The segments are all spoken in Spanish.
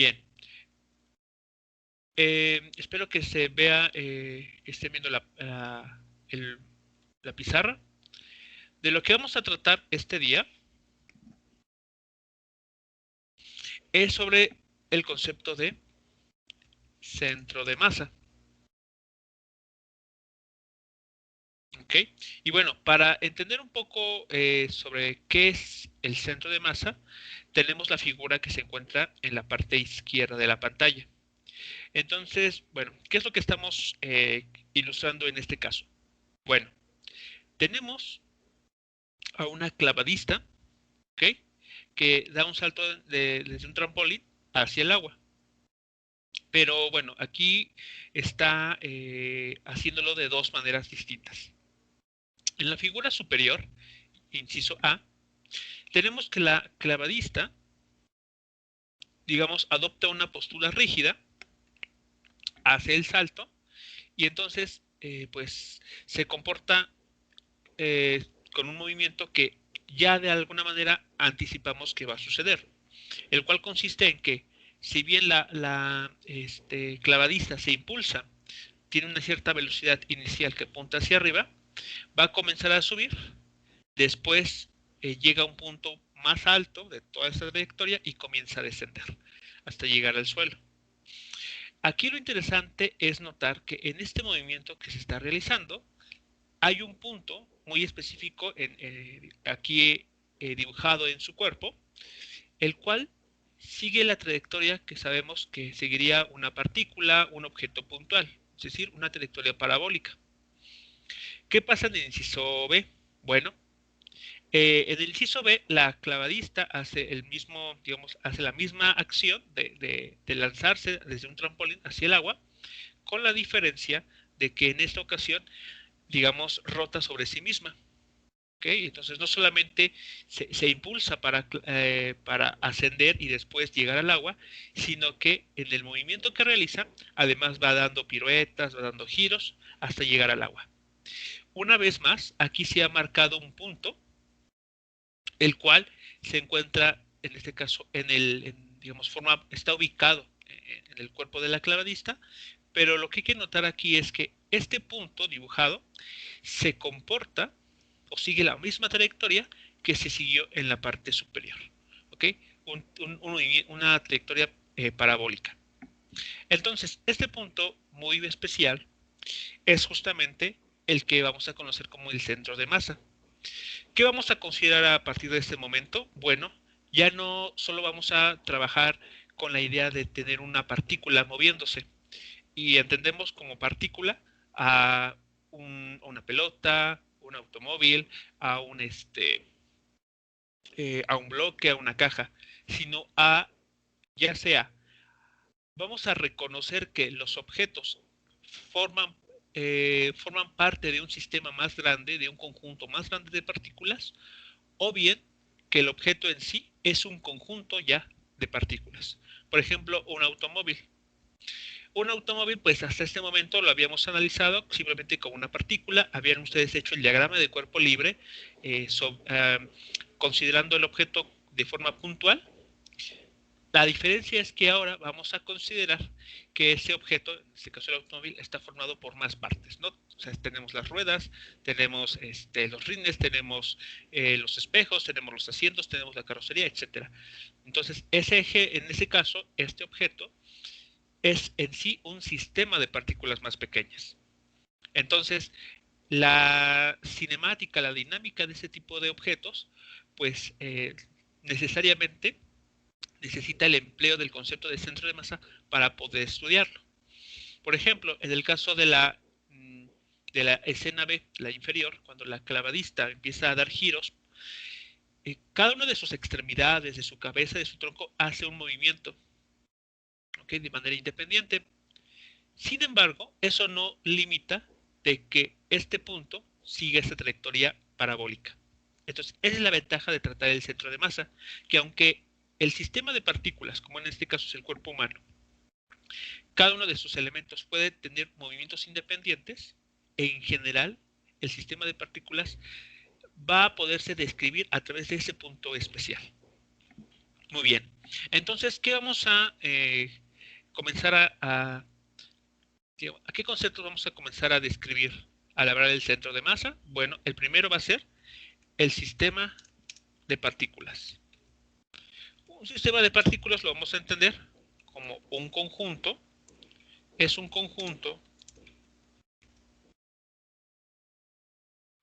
Bien. Espero que se vea, estén viendo la pizarra. De lo que vamos a tratar este día es sobre el concepto de centro de masa. ¿Ok? Y bueno, para entender un poco sobre qué es el centro de masa, tenemos la figura que se encuentra en la parte izquierda de la pantalla. Entonces, bueno, ¿qué es lo que estamos ilustrando en este caso? Bueno, tenemos a una clavadista, ¿ok? Que da un salto desde un trampolín hacia el agua. Pero bueno, aquí está haciéndolo de dos maneras distintas. En la figura superior, inciso A, tenemos que la clavadista, digamos, adopta una postura rígida, hace el salto y entonces, pues, se comporta con un movimiento que ya de alguna manera anticipamos que va a suceder, el cual consiste en que si bien la clavadista se impulsa, tiene una cierta velocidad inicial que apunta hacia arriba, va a comenzar a subir, después llega a un punto más alto de toda esta trayectoria y comienza a descender hasta llegar al suelo. Aquí lo interesante es notar que en este movimiento que se está realizando hay un punto muy específico aquí dibujado en su cuerpo, el cual sigue la trayectoria que sabemos que seguiría una partícula, un objeto puntual, es decir, una trayectoria parabólica. ¿Qué pasa en el inciso B? Bueno, en el inciso B, la clavadista hace el mismo, digamos, hace la misma acción de lanzarse desde un trampolín hacia el agua, con la diferencia de que en esta ocasión, digamos, rota sobre sí misma. ¿Okay? Entonces no solamente se impulsa para ascender y después llegar al agua, sino que en el movimiento que realiza, además va dando piruetas, va dando giros hasta llegar al agua. Una vez más, aquí se ha marcado un punto, el cual se encuentra, en este caso, digamos, está ubicado en el cuerpo de la clavadista, pero lo que hay que notar aquí es que este punto dibujado se comporta o sigue la misma trayectoria que se siguió en la parte superior. ¿Ok? Una trayectoria parabólica. Entonces, este punto muy especial es justamente el que vamos a conocer como el centro de masa. ¿Qué vamos a considerar a partir de este momento? Bueno, ya no solo vamos a trabajar con la idea de tener una partícula moviéndose, y entendemos como partícula a una pelota, un automóvil, a a un bloque, a una caja, sino ya sea, vamos a reconocer que los objetos forman, forman parte de un sistema más grande, de un conjunto más grande de partículas, o bien que el objeto en sí es un conjunto ya de partículas. Por ejemplo, un automóvil. Un automóvil, pues hasta este momento lo habíamos analizado simplemente como una partícula. Habían ustedes hecho el diagrama de cuerpo libre, considerando el objeto de forma puntual. La diferencia es que ahora vamos a considerar que ese objeto, en este caso el automóvil, está formado por más partes, ¿no? O sea, tenemos las ruedas, tenemos los rines, tenemos los espejos, tenemos los asientos, tenemos la carrocería, etcétera. Entonces, ese eje, en ese caso, este objeto es en sí un sistema de partículas más pequeñas. Entonces, la cinemática, la dinámica de ese tipo de objetos, pues necesariamente necesita el empleo del concepto de centro de masa para poder estudiarlo. Por ejemplo, en el caso de la escena B, la inferior, cuando la clavadista empieza a dar giros, cada una de sus extremidades, de su cabeza, de su tronco, hace un movimiento, ¿okay? De manera independiente. Sin embargo, eso no limita de que este punto siga esta trayectoria parabólica. Entonces, esa es la ventaja de tratar el centro de masa, que aunque el sistema de partículas, como en este caso es el cuerpo humano, cada uno de sus elementos puede tener movimientos independientes, en general, el sistema de partículas va a poderse describir a través de ese punto especial. Muy bien. Entonces, ¿qué vamos a comenzar a qué conceptos vamos a comenzar a describir al hablar del centro de masa? Bueno, el primero va a ser el sistema de partículas. Un sistema de partículas lo vamos a entender como un conjunto, es un conjunto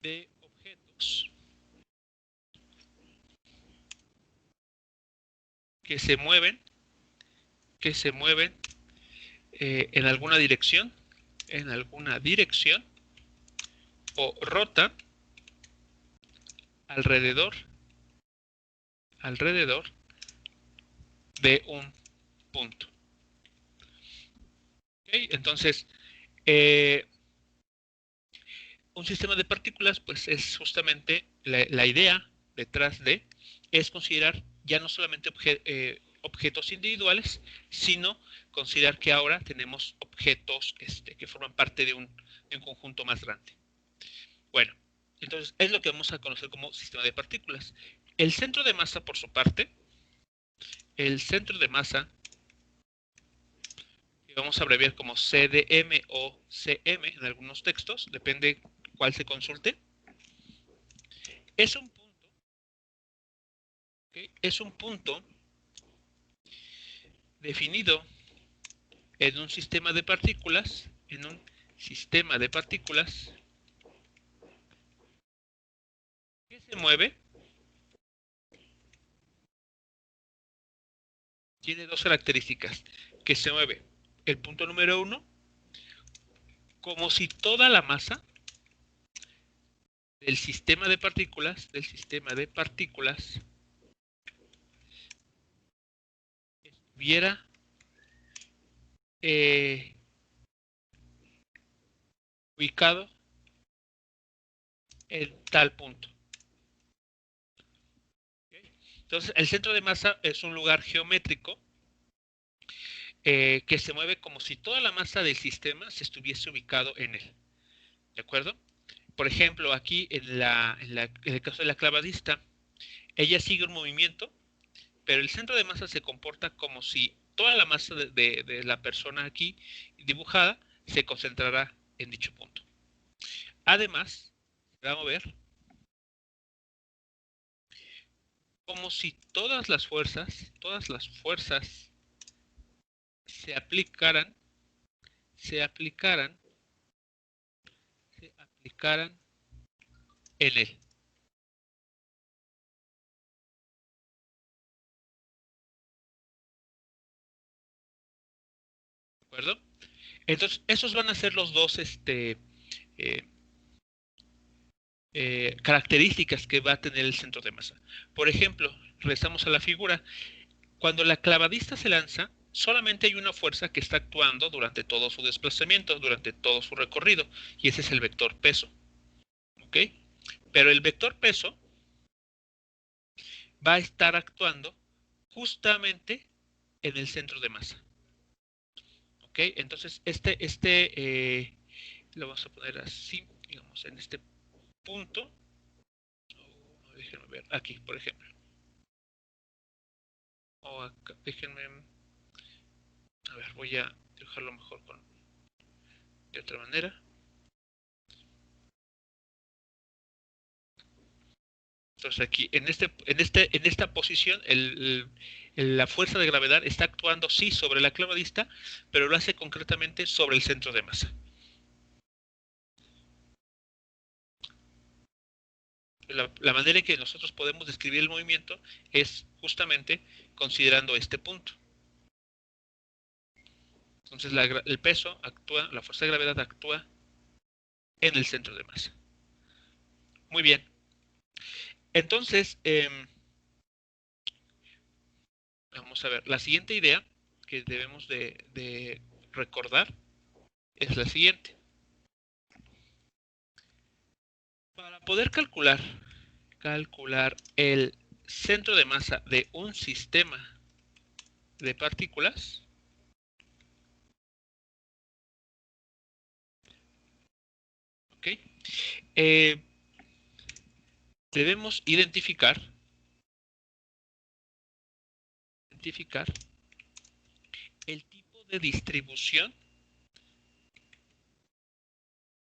de objetos que se mueven, que se mueven en alguna dirección, o rotan alrededor, alrededor de un punto. ¿Okay? Entonces, eh, un sistema de partículas, pues es justamente la idea detrás de, es considerar ya no solamente objetos individuales, sino considerar que ahora tenemos objetos que forman parte de un conjunto más grande. Bueno, entonces es lo que vamos a conocer como sistema de partículas. El centro de masa, por su parte, el centro de masa, que vamos a abreviar como CDM o CM en algunos textos, depende cuál se consulte, es un punto, ¿okay? Es un punto definido en un sistema de partículas, en un sistema de partículas que se mueve, tiene dos características, que se mueve el punto número 1 como si toda la masa del sistema de partículas estuviera eh, ubicado en tal punto. ¿Okay? Entonces, el centro de masa es un lugar geométrico que se mueve como si toda la masa del sistema se estuviese ubicado en él. ¿De acuerdo? Por ejemplo, aquí en el caso de la clavadista, ella sigue un movimiento, pero el centro de masa se comporta como si toda la masa de la persona aquí dibujada se concentrará en dicho punto. Además, se va a mover como si todas las fuerzas se aplicaran, se aplicaran, se aplicaran en él. ¿De acuerdo? Entonces, esos van a ser los dos eh, características que va a tener el centro de masa. Por ejemplo, regresamos a la figura. Cuando la clavadista se lanza, solamente hay una fuerza que está actuando durante todo su desplazamiento, durante todo su recorrido, y ese es el vector peso. ¿Ok? Pero el vector peso va a estar actuando justamente en el centro de masa. ¿Ok? Entonces, lo vamos a poner así, digamos, en este punto. Déjenme ver, aquí, por ejemplo. O acá, déjenme, a ver, voy a dejarlo mejor de otra manera. Entonces aquí, en esta posición, la fuerza de gravedad está actuando sí sobre la clavadista, pero lo hace concretamente sobre el centro de masa. La manera en que nosotros podemos describir el movimiento es justamente considerando este punto. Entonces el peso actúa, la fuerza de gravedad actúa en el centro de masa. Muy bien. Entonces, vamos a ver, la siguiente idea que debemos de recordar es la siguiente. Para poder calcular el centro de masa de un sistema de partículas, ¿okay? eh, debemos identificar identificar el tipo de distribución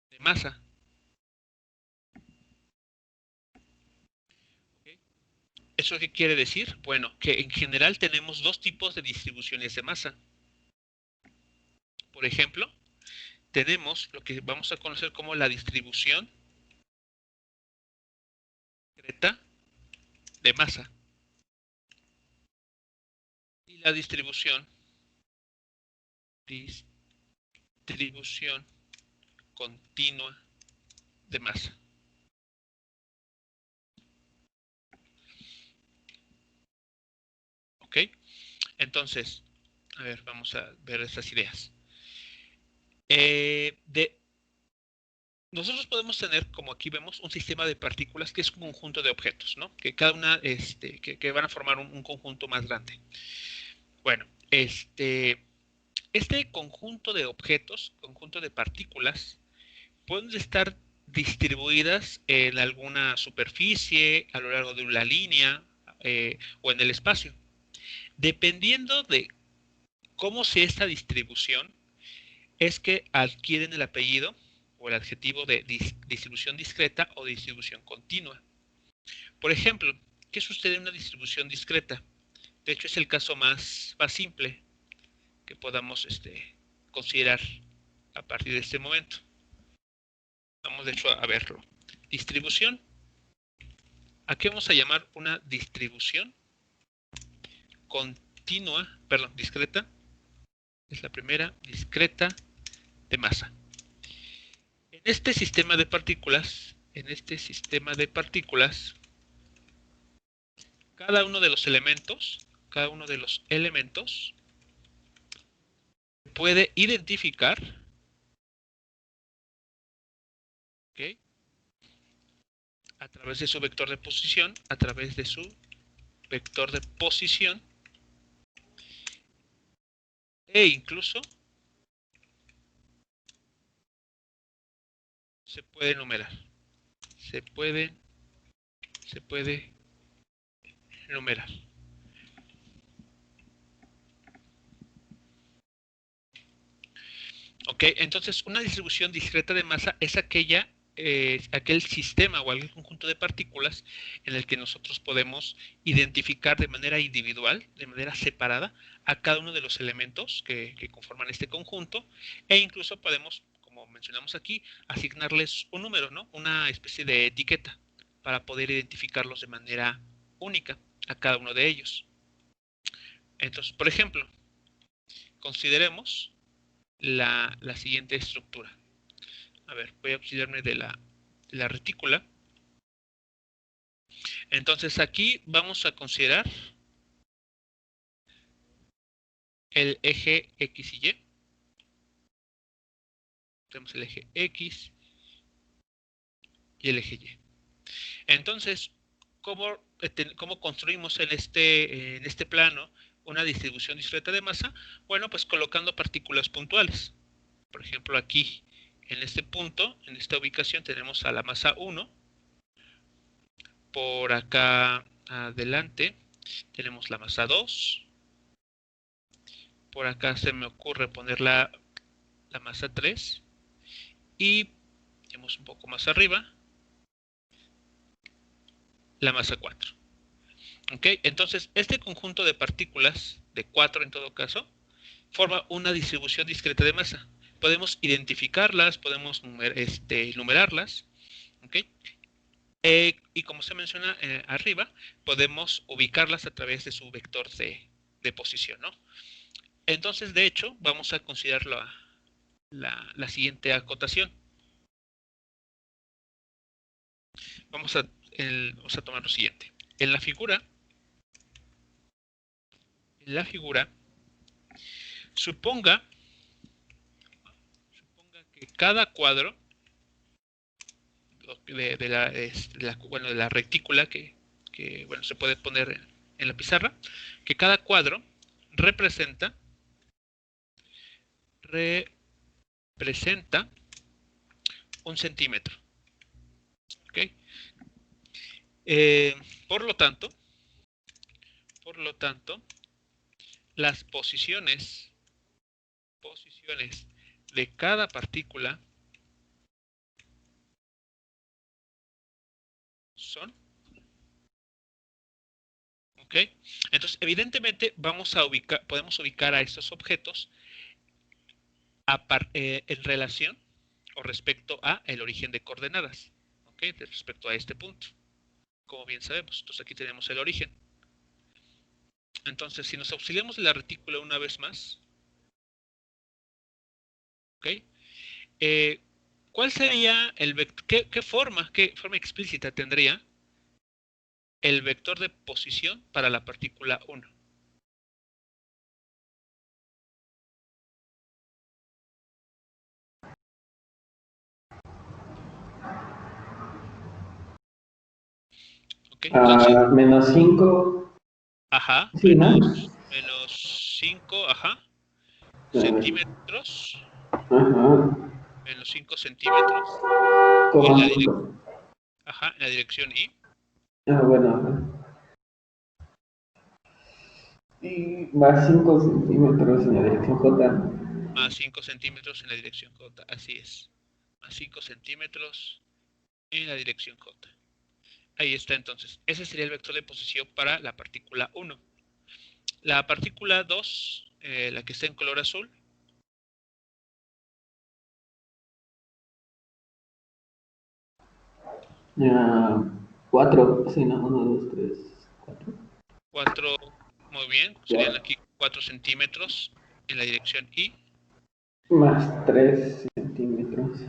de masa. ¿Okay? ¿Eso qué quiere decir? Bueno, que en general tenemos dos tipos de distribuciones de masa. Por ejemplo, tenemos lo que vamos a conocer como la distribución discreta de masa y la distribución continua de masa. ¿Ok? Entonces, a ver, vamos a ver estas ideas. Nosotros podemos tener, como aquí vemos, un sistema de partículas que es un conjunto de objetos, ¿no? Que cada una, que van a formar un conjunto más grande. Bueno, este conjunto de objetos, conjunto de partículas, pueden estar distribuidas en alguna superficie, a lo largo de una línea, o en el espacio. Dependiendo de cómo sea esta distribución, es que adquieren el apellido o el adjetivo de distribución discreta o distribución continua. Por ejemplo, ¿qué sucede en una distribución discreta? De hecho, es el caso más simple que podamos considerar a partir de este momento. Vamos, de hecho, a verlo. Distribución. ¿A qué vamos a llamar una distribución continua, perdón, discreta? Es la primera, discreta de masa. En este sistema de partículas, cada uno de los elementos puede identificar, ¿okay?, a través de su vector de posición, e incluso se puede enumerar. Se puede enumerar. Ok, entonces una distribución discreta de masa es aquel sistema o aquel conjunto de partículas en el que nosotros podemos identificar de manera individual, de manera separada, a cada uno de los elementos que conforman este conjunto, e incluso podemos, como mencionamos aquí, asignarles un número, ¿no? Una especie de etiqueta para poder identificarlos de manera única a cada uno de ellos. Entonces, por ejemplo, consideremos la siguiente estructura. A ver, voy a auxiliarme de la retícula. Entonces aquí vamos a considerar el eje X y Y. Tenemos el eje X y el eje Y. Entonces, ¿cómo construimos en este plano una distribución discreta de masa? Bueno, pues colocando partículas puntuales. Por ejemplo, aquí, en este punto, en esta ubicación, tenemos a la masa 1. Por acá adelante tenemos la masa 2. Por acá se me ocurre poner la masa 3. Y tenemos un poco más arriba la masa 4. ¿Ok? Entonces, este conjunto de partículas, de 4 en todo caso, forma una distribución discreta de masa. Podemos identificarlas, podemos numerarlas. ¿Ok? Y como se menciona arriba, podemos ubicarlas a través de su vector de posición, ¿no? Entonces, de hecho, vamos a considerar la siguiente acotación. Vamos a tomar lo siguiente. En la figura, suponga que cada cuadro de la retícula que bueno, se puede poner en la pizarra, que cada cuadro representa un centímetro. ¿Okay? Por lo tanto, las posiciones de cada partícula son, ¿ok? Entonces, evidentemente, podemos ubicar a estos objetos en relación o respecto a el origen de coordenadas, ¿ok? Respecto a este punto, como bien sabemos. Entonces, aquí tenemos el origen. Entonces, si nos auxiliamos de la retícula una vez más, ¿ok? ¿Cuál sería el vector? ¿Qué forma explícita tendría el vector de posición para la partícula 1? ¿Ok? Entonces, menos 5. ajá, Sí, ¿no? menos 5, ajá, A ver. centímetros, Ajá. menos 5 centímetros, en Coma la, 5. ajá, en la dirección Y, Bueno, ajá. Y más 5 centímetros en la dirección J. más 5 centímetros en la dirección J, así es, más 5 centímetros en la dirección J. Ahí está entonces. Ese sería el vector de posición para la partícula 1. La partícula 2, la que está en color azul. Ya, 4. Sí, ¿no? 1, 2, 3, 4. 4, muy bien. Serían Ya. aquí 4 centímetros en la dirección Y. Más 3 centímetros.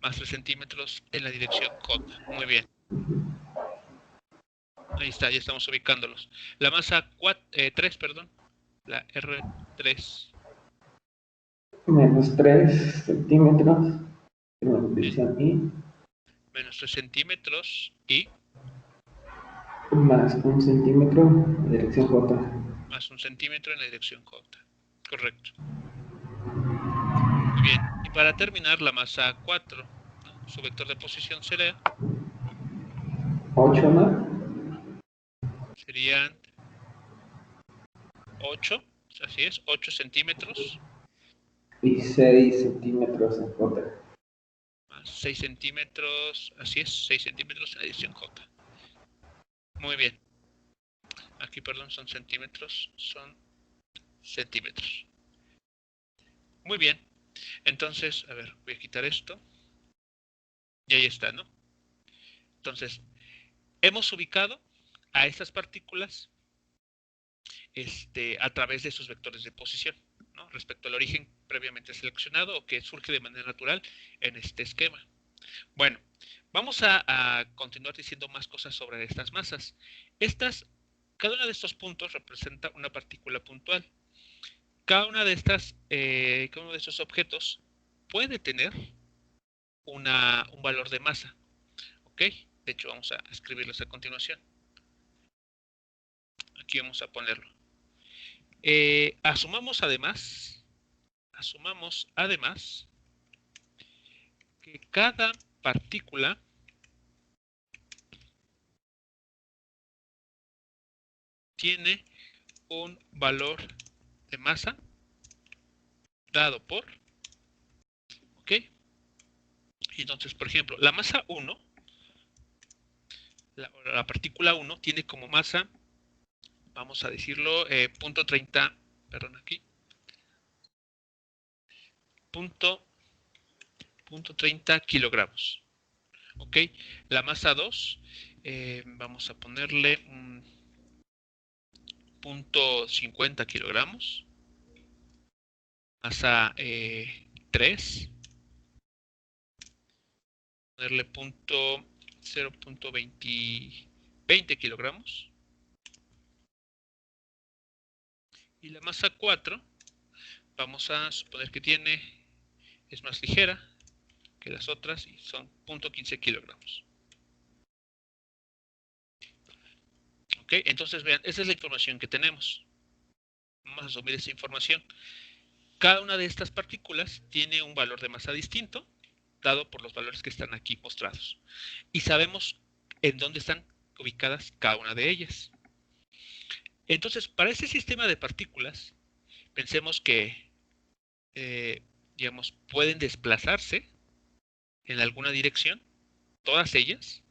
Más 3 centímetros en la dirección J. Muy bien. Ahí está, ya estamos ubicándolos. La masa 3, perdón. La R3. Menos 3 centímetros en la ¿Eh? dirección Y. Menos 3 centímetros y Más 1 centímetro en la dirección J. más 1 centímetro en la dirección J. Correcto. Muy bien. Y para terminar, la masa 4, ¿no? Su vector de posición Ocho, ¿no? serían 8, así es, 8 centímetros, Y 6 centímetros en J. más 6 centímetros, así es, 6 centímetros en la dirección J. Muy bien. Aquí, perdón, son centímetros, son centímetros. Muy bien. Entonces, a ver, voy a quitar esto. Y ahí está, ¿no? Entonces, hemos ubicado a estas partículas a través de sus vectores de posición, ¿no? Respecto al origen previamente seleccionado o que surge de manera natural en este esquema. Bueno, vamos a continuar diciendo más cosas sobre estas masas. Cada uno de estos puntos representa una partícula puntual. Cada uno de estos objetos puede tener un valor de masa. ¿Ok? De hecho, vamos a escribirlos a continuación. Aquí vamos a ponerlo. Asumamos además que cada partícula tiene un valor de masa dado por, ¿ok? Entonces, por ejemplo, la masa 1, la partícula 1 tiene como masa, vamos a decirlo, punto 30, perdón, aquí, punto 30 kilogramos, ¿ok? La masa 2, vamos a ponerle punto 50 kilogramos. Masa 3, ponerle 0.20 kilogramos. Y la masa 4, vamos a suponer que es más ligera que las otras y son 0.15 kilogramos. ¿Ok? Entonces vean, esa es la información que tenemos. Vamos a asumir esa información. Cada una de estas partículas tiene un valor de masa distinto, dado por los valores que están aquí mostrados. Y sabemos en dónde están ubicadas cada una de ellas. Entonces, para ese sistema de partículas, pensemos que, digamos, pueden desplazarse en alguna dirección, todas ellas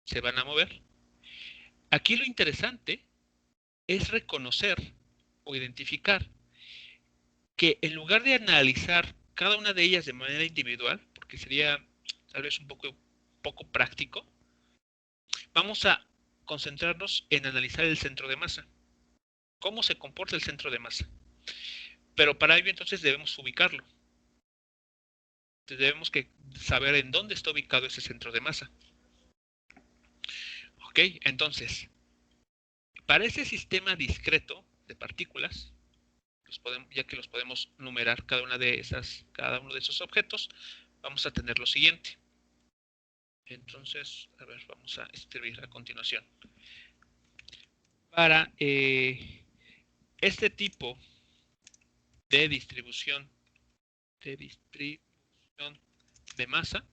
se van a mover. Aquí lo interesante es reconocer o identificar que en lugar de analizar cada una de ellas de manera individual, porque sería tal vez un poco práctico, vamos a concentrarnos en analizar el centro de masa. ¿Cómo se comporta el centro de masa? Pero para ello entonces debemos ubicarlo. Debemos que saber en dónde está ubicado ese centro de masa. Ok, entonces, para ese sistema discreto de partículas, ya que los podemos numerar cada uno de esos objetos, vamos a tener lo siguiente. Entonces, a ver, vamos a escribir a continuación. Para este tipo de distribución de masa,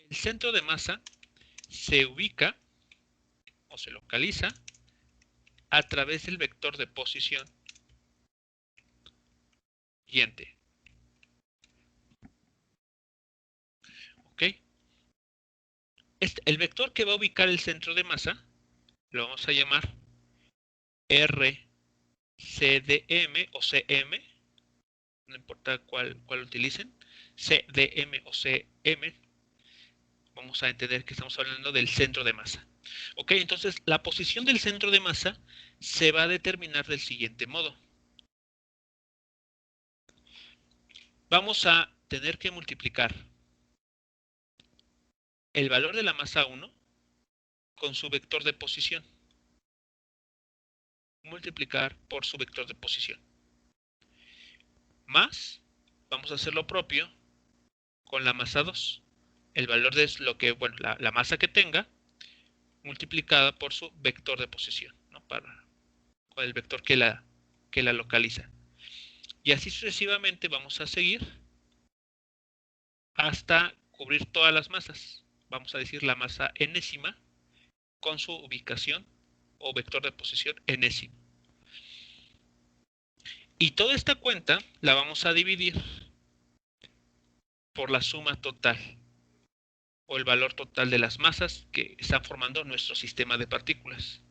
el centro de masa se ubica o se localiza a través del vector de posición siguiente. ¿Ok? El vector que va a ubicar el centro de masa lo vamos a llamar RCDM o CM, no importa cuál utilicen, CDM o CM, vamos a entender que estamos hablando del centro de masa. Ok, entonces la posición del centro de masa se va a determinar del siguiente modo. Vamos a tener que multiplicar el valor de la masa 1 con su vector de posición. Multiplicar por su vector de posición. Más, vamos a hacer lo propio con la masa 2. El valor de lo que, bueno, la masa que tenga, multiplicada por su vector de posición, ¿no? Con el vector que la localiza. Y así sucesivamente vamos a seguir hasta cubrir todas las masas. Vamos a decir la masa enésima con su ubicación o vector de posición enésimo. Y toda esta cuenta la vamos a dividir por la suma total o el valor total de las masas que están formando nuestro sistema de partículas.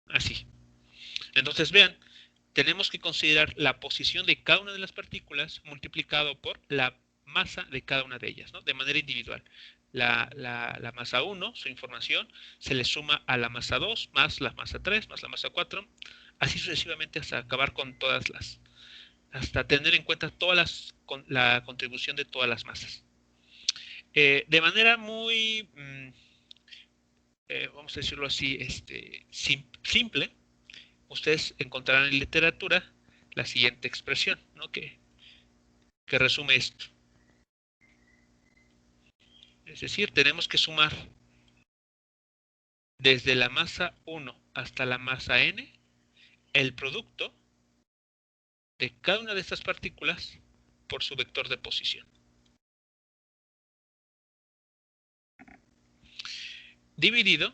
Así. Entonces vean, tenemos que considerar la posición de cada una de las partículas multiplicado por la masa de cada una de ellas, ¿no? De manera individual. La masa 1, su información, se le suma a la masa 2, más la masa 3, más la masa 4, así sucesivamente hasta acabar con hasta tener en cuenta la contribución de todas las masas. De manera muy, vamos a decirlo así, simple, ustedes encontrarán en literatura la siguiente expresión, ¿no? que resume esto. Es decir, tenemos que sumar desde la masa 1 hasta la masa n el producto de cada una de estas partículas por su vector de posición. Dividido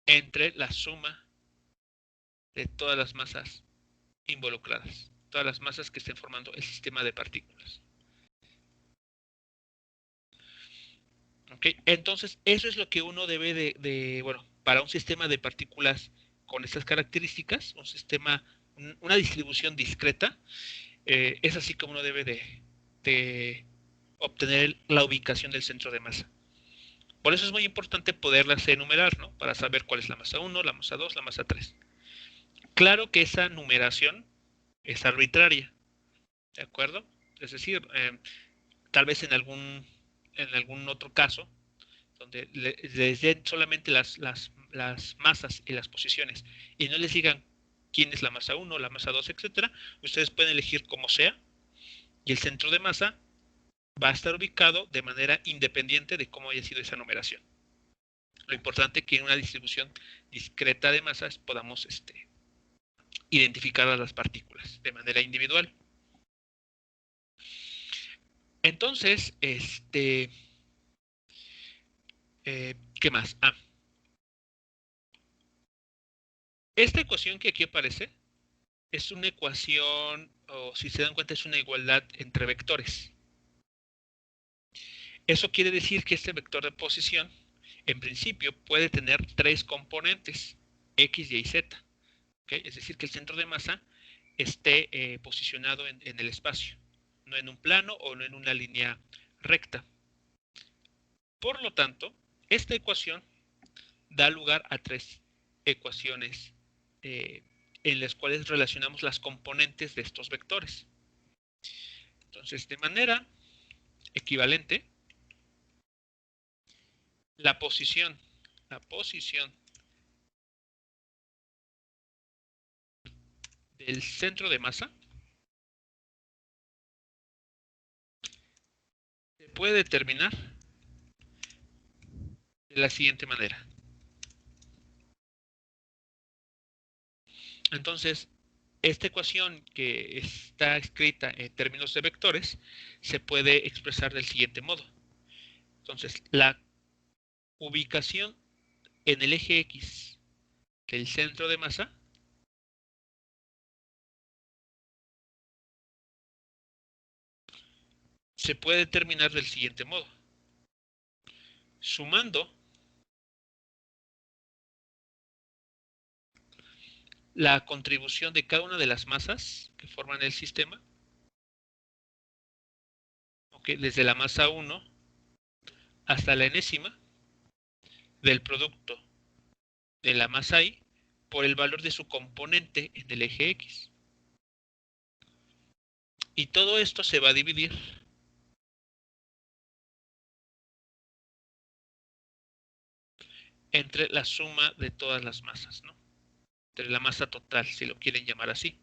entre la suma de todas las masas involucradas, todas las masas que estén formando el sistema de partículas. ¿Okay? Entonces, eso es lo que uno debe bueno, para un sistema de partículas con estas características, una distribución discreta, es así como uno debe de obtener la ubicación del centro de masa. Por eso es muy importante poderlas enumerar, ¿no? Para saber cuál es la masa 1, la masa 2, la masa 3. Claro que esa numeración es arbitraria, ¿de acuerdo? Es decir, tal vez en algún otro caso, donde les den solamente las masas y las posiciones y no les digan quién es la masa 1, la masa 2, etcétera, ustedes pueden elegir como sea y el centro de masa va a estar ubicado de manera independiente de cómo haya sido esa numeración. Lo importante es que en una distribución discreta de masas podamos identificar a las partículas de manera individual. Entonces, ¿qué más? Esta ecuación que aquí aparece es una ecuación, o si se dan cuenta, es una igualdad entre vectores. Eso quiere decir que este vector de posición, en principio, puede tener tres componentes, x, y y, z. ¿Okay? Es decir, que el centro de masa esté posicionado en el espacio, no en un plano o no en una línea recta. Por lo tanto, esta ecuación da lugar a tres ecuaciones en las cuales relacionamos las componentes de estos vectores. Entonces, de manera equivalente, la posición del centro de masa se puede determinar de la siguiente manera. Entonces, esta ecuación que está escrita en términos de vectores se puede expresar del siguiente modo. Entonces, la ubicación en el eje X del centro de masa se puede determinar del siguiente modo. Sumando la contribución de cada una de las masas que forman el sistema, ¿okay? Desde la masa 1 hasta la enésima del producto de la masa Y por el valor de su componente en el eje X. Y todo esto se va a dividir entre la suma de todas las masas, ¿no? Entre la masa total, si lo quieren llamar así.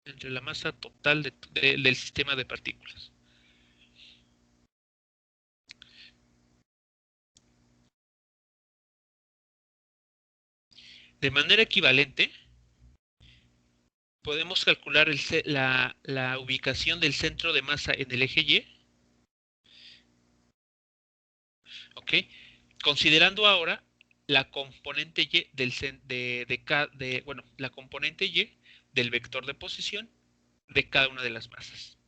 Entre la masa total del sistema de partículas. De manera equivalente, podemos calcular la ubicación del centro de masa en el eje Y, ¿ok? Considerando ahora la componente Y la componente Y del vector de posición de cada una de las masas.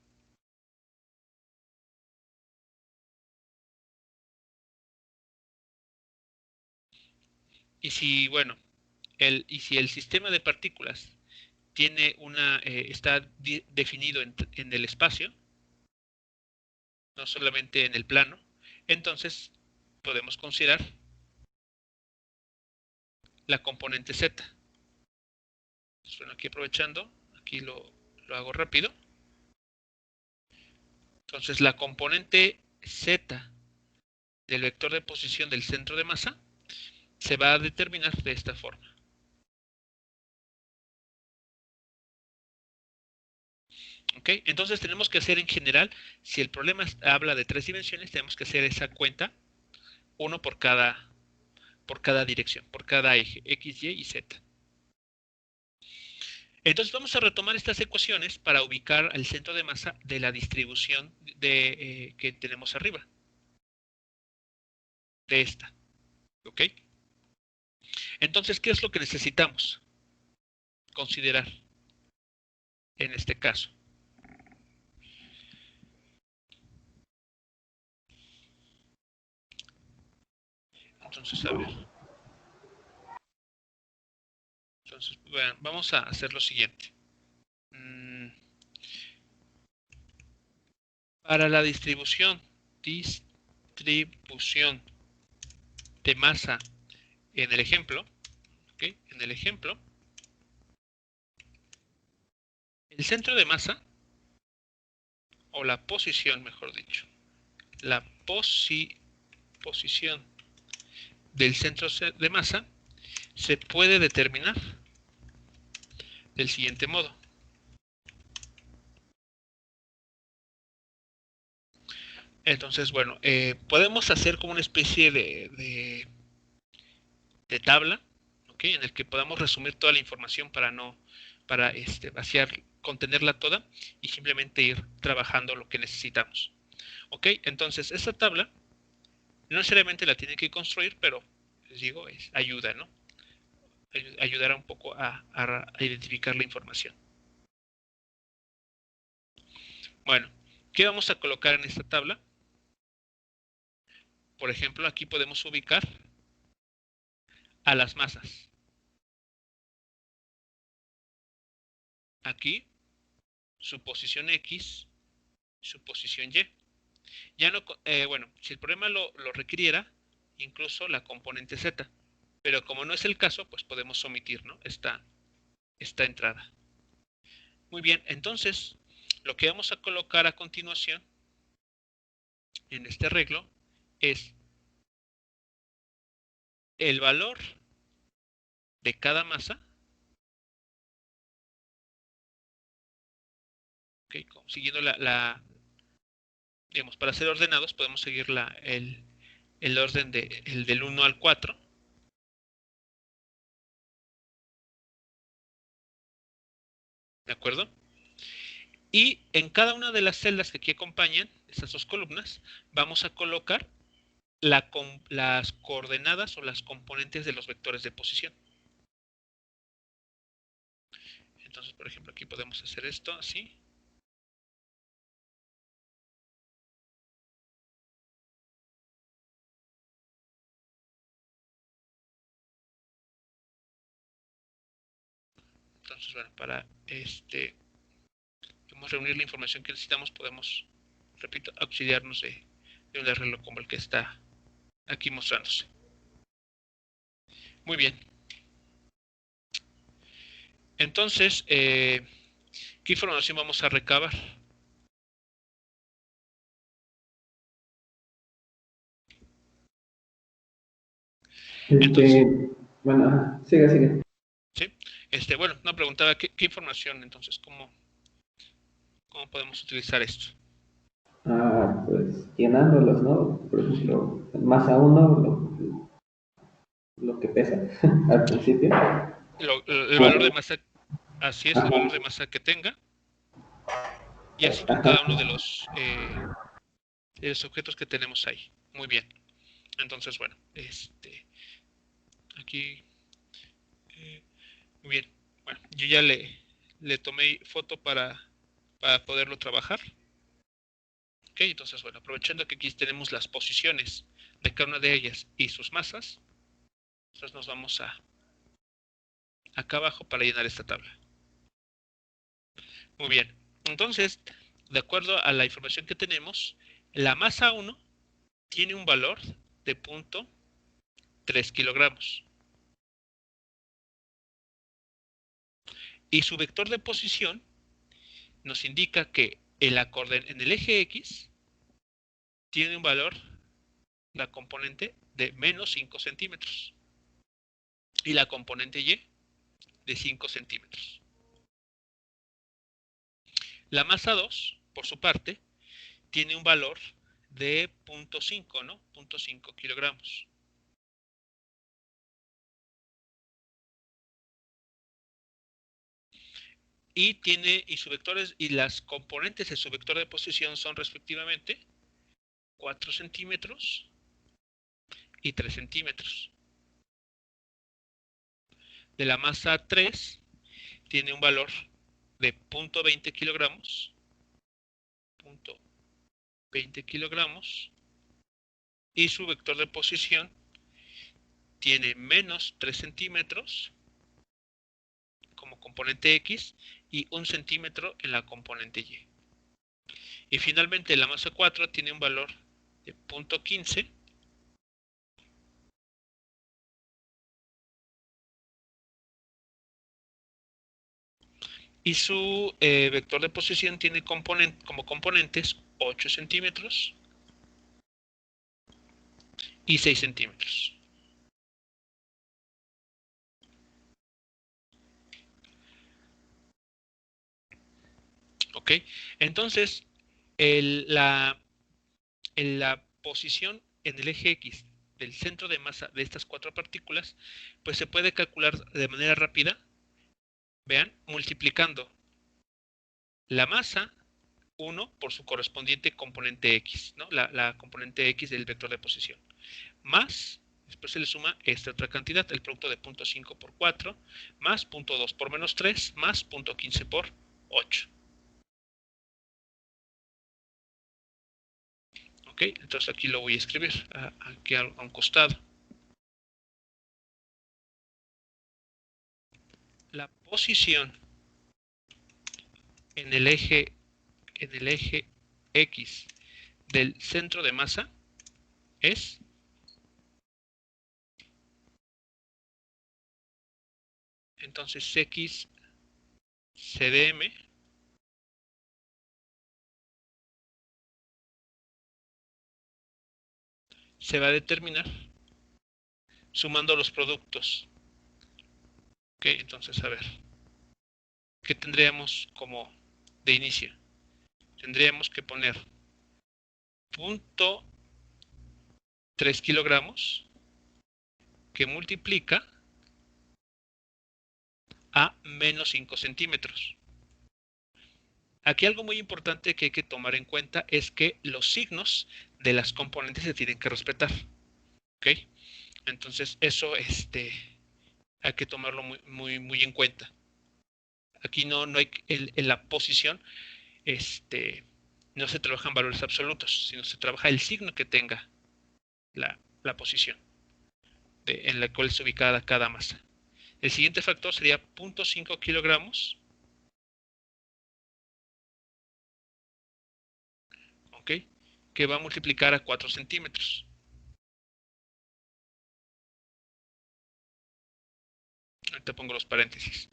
Y si, bueno, si el sistema de partículas tiene está definido en el espacio, no solamente en el plano, entonces podemos considerar la componente Z. Bueno, aquí aprovechando, aquí lo hago rápido. Entonces la componente Z del vector de posición del centro de masa se va a determinar de esta forma. ¿Ok? Entonces tenemos que hacer en general, si el problema habla de tres dimensiones, tenemos que hacer esa cuenta, uno por cada dirección, por cada eje, X, Y y Z. Entonces vamos a retomar estas ecuaciones para ubicar el centro de masa de la distribución que tenemos arriba. De esta. ¿Ok? Entonces, ¿qué es lo que necesitamos considerar en este caso? Entonces, a ver. Entonces, bueno, vamos a hacer lo siguiente. Para la distribución de masa en el ejemplo, ¿okay? En el ejemplo, el centro de masa, o la posición, mejor dicho, la posición del centro de masa se puede determinar del siguiente modo. Entonces, bueno, podemos hacer como una especie de tabla, ¿okay? En el que podamos resumir toda la información para no vaciar, contenerla toda y simplemente ir trabajando lo que necesitamos. Ok, entonces esta tabla no necesariamente la tienen que construir, pero les digo, ayuda, ¿no? Ayudará un poco a identificar la información. Bueno, ¿qué vamos a colocar en esta tabla? Por ejemplo, aquí podemos ubicar a las masas. Aquí, su posición X, su posición Y. Ya no, bueno, si el problema lo requiriera, incluso la componente Z. Pero como no es el caso, pues podemos omitir, ¿no? esta entrada. Muy bien, entonces, lo que vamos a colocar a continuación en este arreglo es el valor de cada masa. Okay, siguiendo digamos, para ser ordenados podemos seguir el orden del 1 al 4. ¿De acuerdo? Y en cada una de las celdas que aquí acompañan, esas dos columnas, vamos a colocar las coordenadas o las componentes de los vectores de posición. Entonces, por ejemplo, aquí podemos hacer esto así. Entonces, bueno, para reunir la información que necesitamos, podemos, repito, auxiliarnos de un arreglo como el que está aquí mostrándose. Muy bien. Entonces, ¿qué información vamos a recabar? Entonces, Bueno, sigue. ¿sí? Bueno, no preguntaba ¿qué información entonces? ¿Cómo podemos utilizar esto? Pues llenándolos, ¿no? Por ejemplo, masa 1, lo que pesa al principio. El valor de masa, así es, el valor de masa que tenga, y así con Ajá. cada uno de los objetos que tenemos ahí. Muy bien. Entonces, bueno, aquí, muy bien. Bueno, yo ya le tomé foto para poderlo trabajar. Ok, entonces, bueno, aprovechando que aquí tenemos las posiciones de cada una de ellas y sus masas, entonces nos vamos acá abajo para llenar esta tabla. Muy bien. Entonces, de acuerdo a la información que tenemos, la masa 1 tiene un valor de 0.3 kilogramos. Y su vector de posición nos indica que en el eje X tiene un valor, la componente, de menos 5 centímetros. Y la componente Y de 5 centímetros. La masa 2, por su parte, tiene un valor de 0.5, ¿no? 0.5 kilogramos. Y sus vectores y las componentes de su vector de posición son respectivamente 4 centímetros y 3 centímetros. De la masa 3 tiene un valor de 0.20 kilogramos, 0.20 kilogramos, y su vector de posición tiene menos 3 centímetros como componente X y 1 centímetro en la componente Y. Y finalmente la masa 4 tiene un valor de 0.15 y su vector de posición tiene como componentes 8 centímetros y 6 centímetros. ¿Ok? Entonces, la posición en el eje X del centro de masa de estas 4 partículas, pues se puede calcular de manera rápida vean, multiplicando la masa 1 por su correspondiente componente X, ¿no? La componente X del vector de posición. Más, después se le suma esta otra cantidad, el producto de 0.5 por 4, más 0.2 por menos 3, más 0.15 por 8. ¿Ok? Entonces aquí lo voy a escribir, aquí a un costado. La posición en el eje X del centro de masa es entonces X CDM se va a determinar sumando los productos. Ok, entonces a ver, ¿qué tendríamos como de inicio? Tendríamos que poner 0.3 kilogramos que multiplica a menos 5 centímetros. Aquí algo muy importante que hay que tomar en cuenta es que los signos de las componentes se tienen que respetar. ¿Ok? Entonces eso hay que tomarlo muy en cuenta. Aquí no hay en la posición no se trabajan valores absolutos, sino se trabaja el signo que tenga la posición en la cual es ubicada cada masa. El siguiente factor sería 0.5 kilogramos, ¿ok? Que va a multiplicar a 4 centímetros. Ahorita pongo los paréntesis.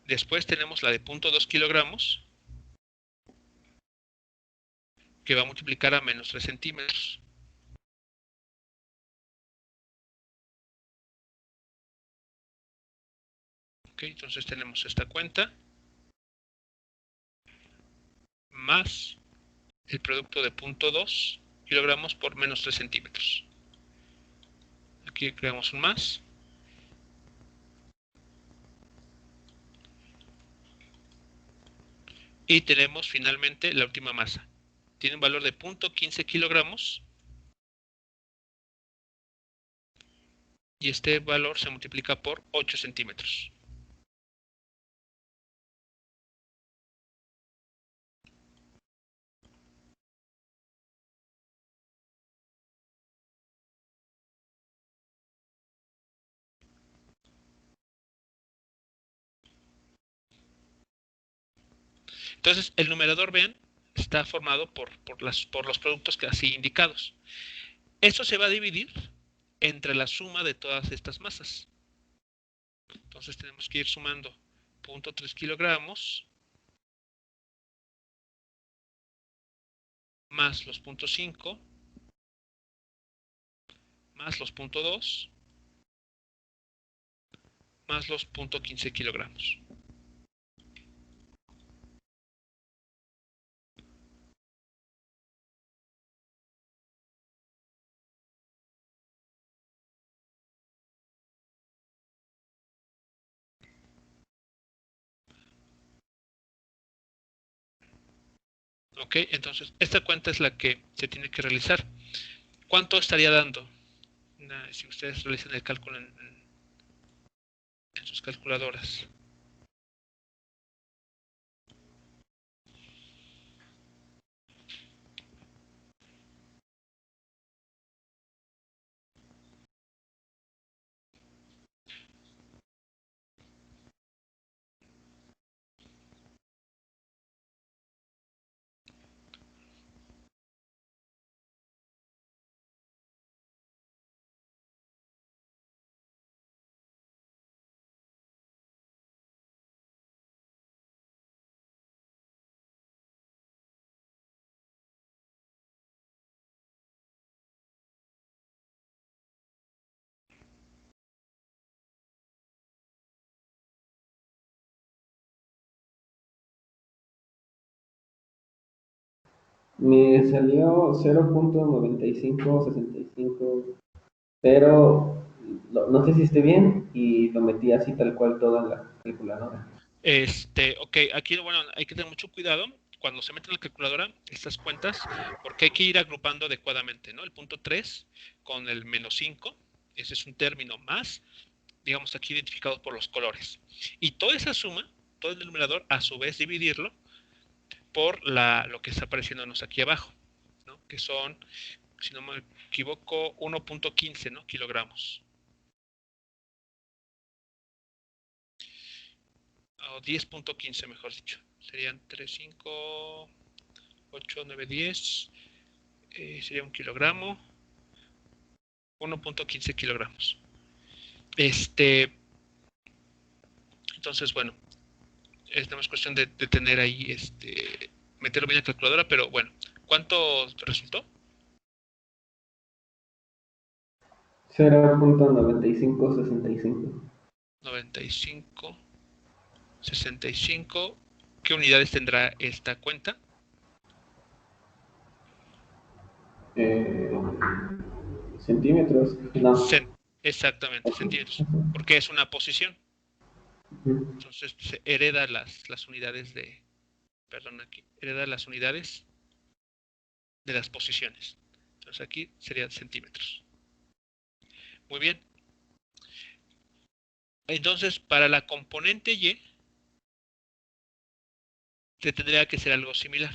Después tenemos la de 0.2 kilogramos, que va a multiplicar a menos 3 centímetros. ¿Ok? Entonces tenemos esta cuenta, más el producto de 0.2 kilogramos por menos 3 centímetros. Aquí creamos un más. Y tenemos finalmente la última masa. Tiene un valor de 0.15 kilogramos. Y este valor se multiplica por 8 centímetros. Entonces, el numerador, vean, está formado por los productos que así indicados. Esto se va a dividir entre la suma de todas estas masas. Entonces tenemos que ir sumando 0.3 kilogramos más los 0.5 más los 0.2 más los 0.15 kilogramos. Ok, entonces esta cuenta es la que se tiene que realizar. ¿Cuánto estaría dando? Si ustedes realizan el cálculo en sus calculadoras. Me salió 0.9565, pero no sé si esté bien y lo metí así tal cual todo en la calculadora. Ok, aquí, bueno, hay que tener mucho cuidado cuando se mete en la calculadora estas cuentas, porque hay que ir agrupando adecuadamente, ¿no? El punto 3 con el -5, ese es un término más, digamos aquí identificado por los colores. Y toda esa suma, todo el numerador, a su vez dividirlo por lo que está apareciéndonos aquí abajo, ¿no? Que son, si no me equivoco, 1.15, ¿no? Kilogramos. O 10.15, mejor dicho. Serían 3, 5, 8, 9, 10. Sería 1 kilogramo. 1.15 kilogramos. Entonces, bueno, es nada más cuestión de tener ahí, meterlo bien en la calculadora, pero bueno, ¿cuánto resultó? 0.9565. 95, 65. ¿Qué unidades tendrá esta cuenta? Eh, centímetros, no. Exactamente, centímetros, porque es una posición. Entonces se hereda las unidades perdón, aquí, hereda las unidades de las posiciones. Entonces aquí serían centímetros. Muy bien. Entonces, para la componente Y, se tendría que ser algo similar.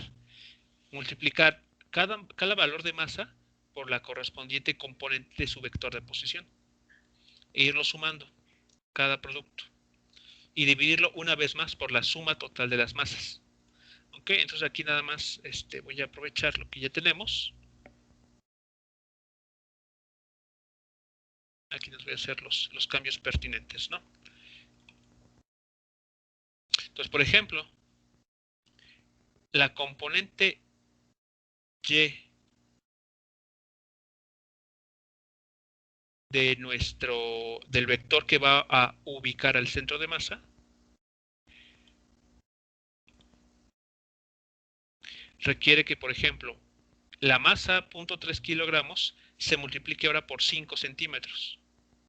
Multiplicar cada valor de masa por la correspondiente componente de su vector de posición. E irlo sumando, cada producto. Y dividirlo una vez más por la suma total de las masas. Ok, entonces aquí nada más voy a aprovechar lo que ya tenemos. Aquí les voy a hacer los cambios pertinentes, ¿no? Entonces, por ejemplo, la componente Y del vector que va a ubicar al centro de masa, requiere que, por ejemplo, la masa 0.3 kilogramos se multiplique ahora por 5 centímetros,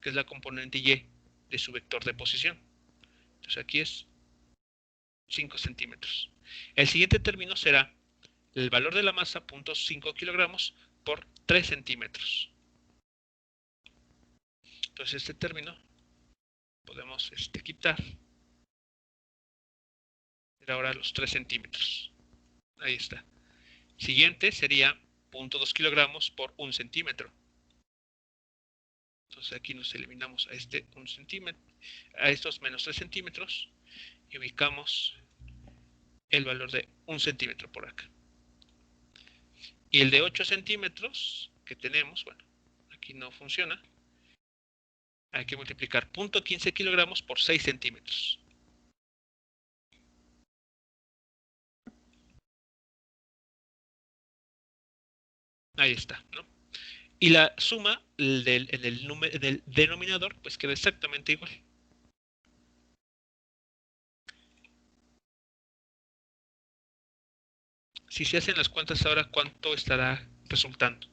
que es la componente Y de su vector de posición. Entonces aquí es 5 centímetros. El siguiente término será el valor de la masa 0.5 kilogramos por 3 centímetros. Entonces este término podemos quitar. Era ahora los 3 centímetros. Ahí está. Siguiente sería 0.2 kilogramos por 1 centímetro. Entonces aquí nos eliminamos a 1 centímetro, a estos menos 3 centímetros y ubicamos el valor de 1 centímetro por acá. Y el de 8 centímetros que tenemos, bueno, aquí no funciona. Hay que multiplicar 0.15 kilogramos por 6 centímetros. Ahí está, ¿no? Y la suma del denominador, pues queda exactamente igual. Si se hacen las cuentas ahora, ¿cuánto estará resultando?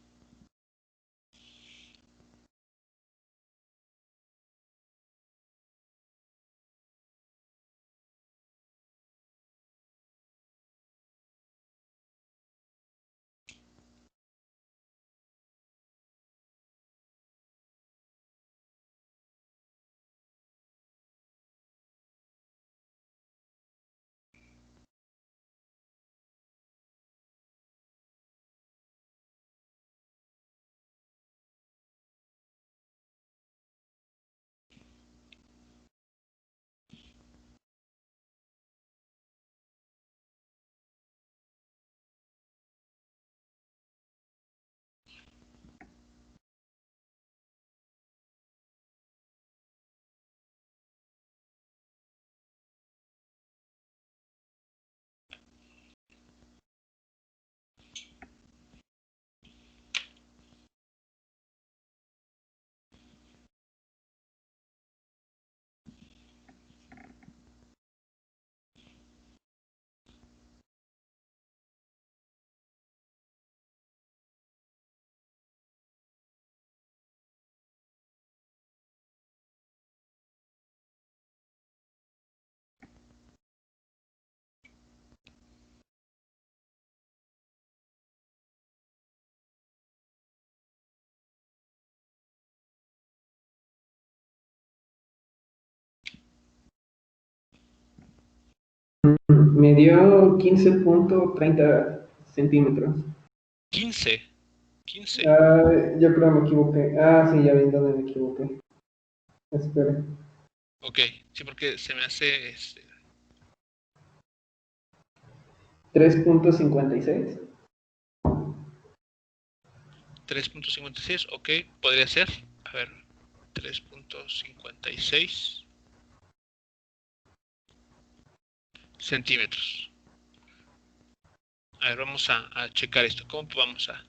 Me dio 15.30 centímetros. 15. 15. Yo creo me equivoqué. Sí, ya vi dónde me equivoqué. Espera. Ok, sí, porque se me hace 3.56. 3.56. Ok, podría ser. A ver, 3.56 centímetros. A ver, vamos a checar esto. ¿Cómo vamos a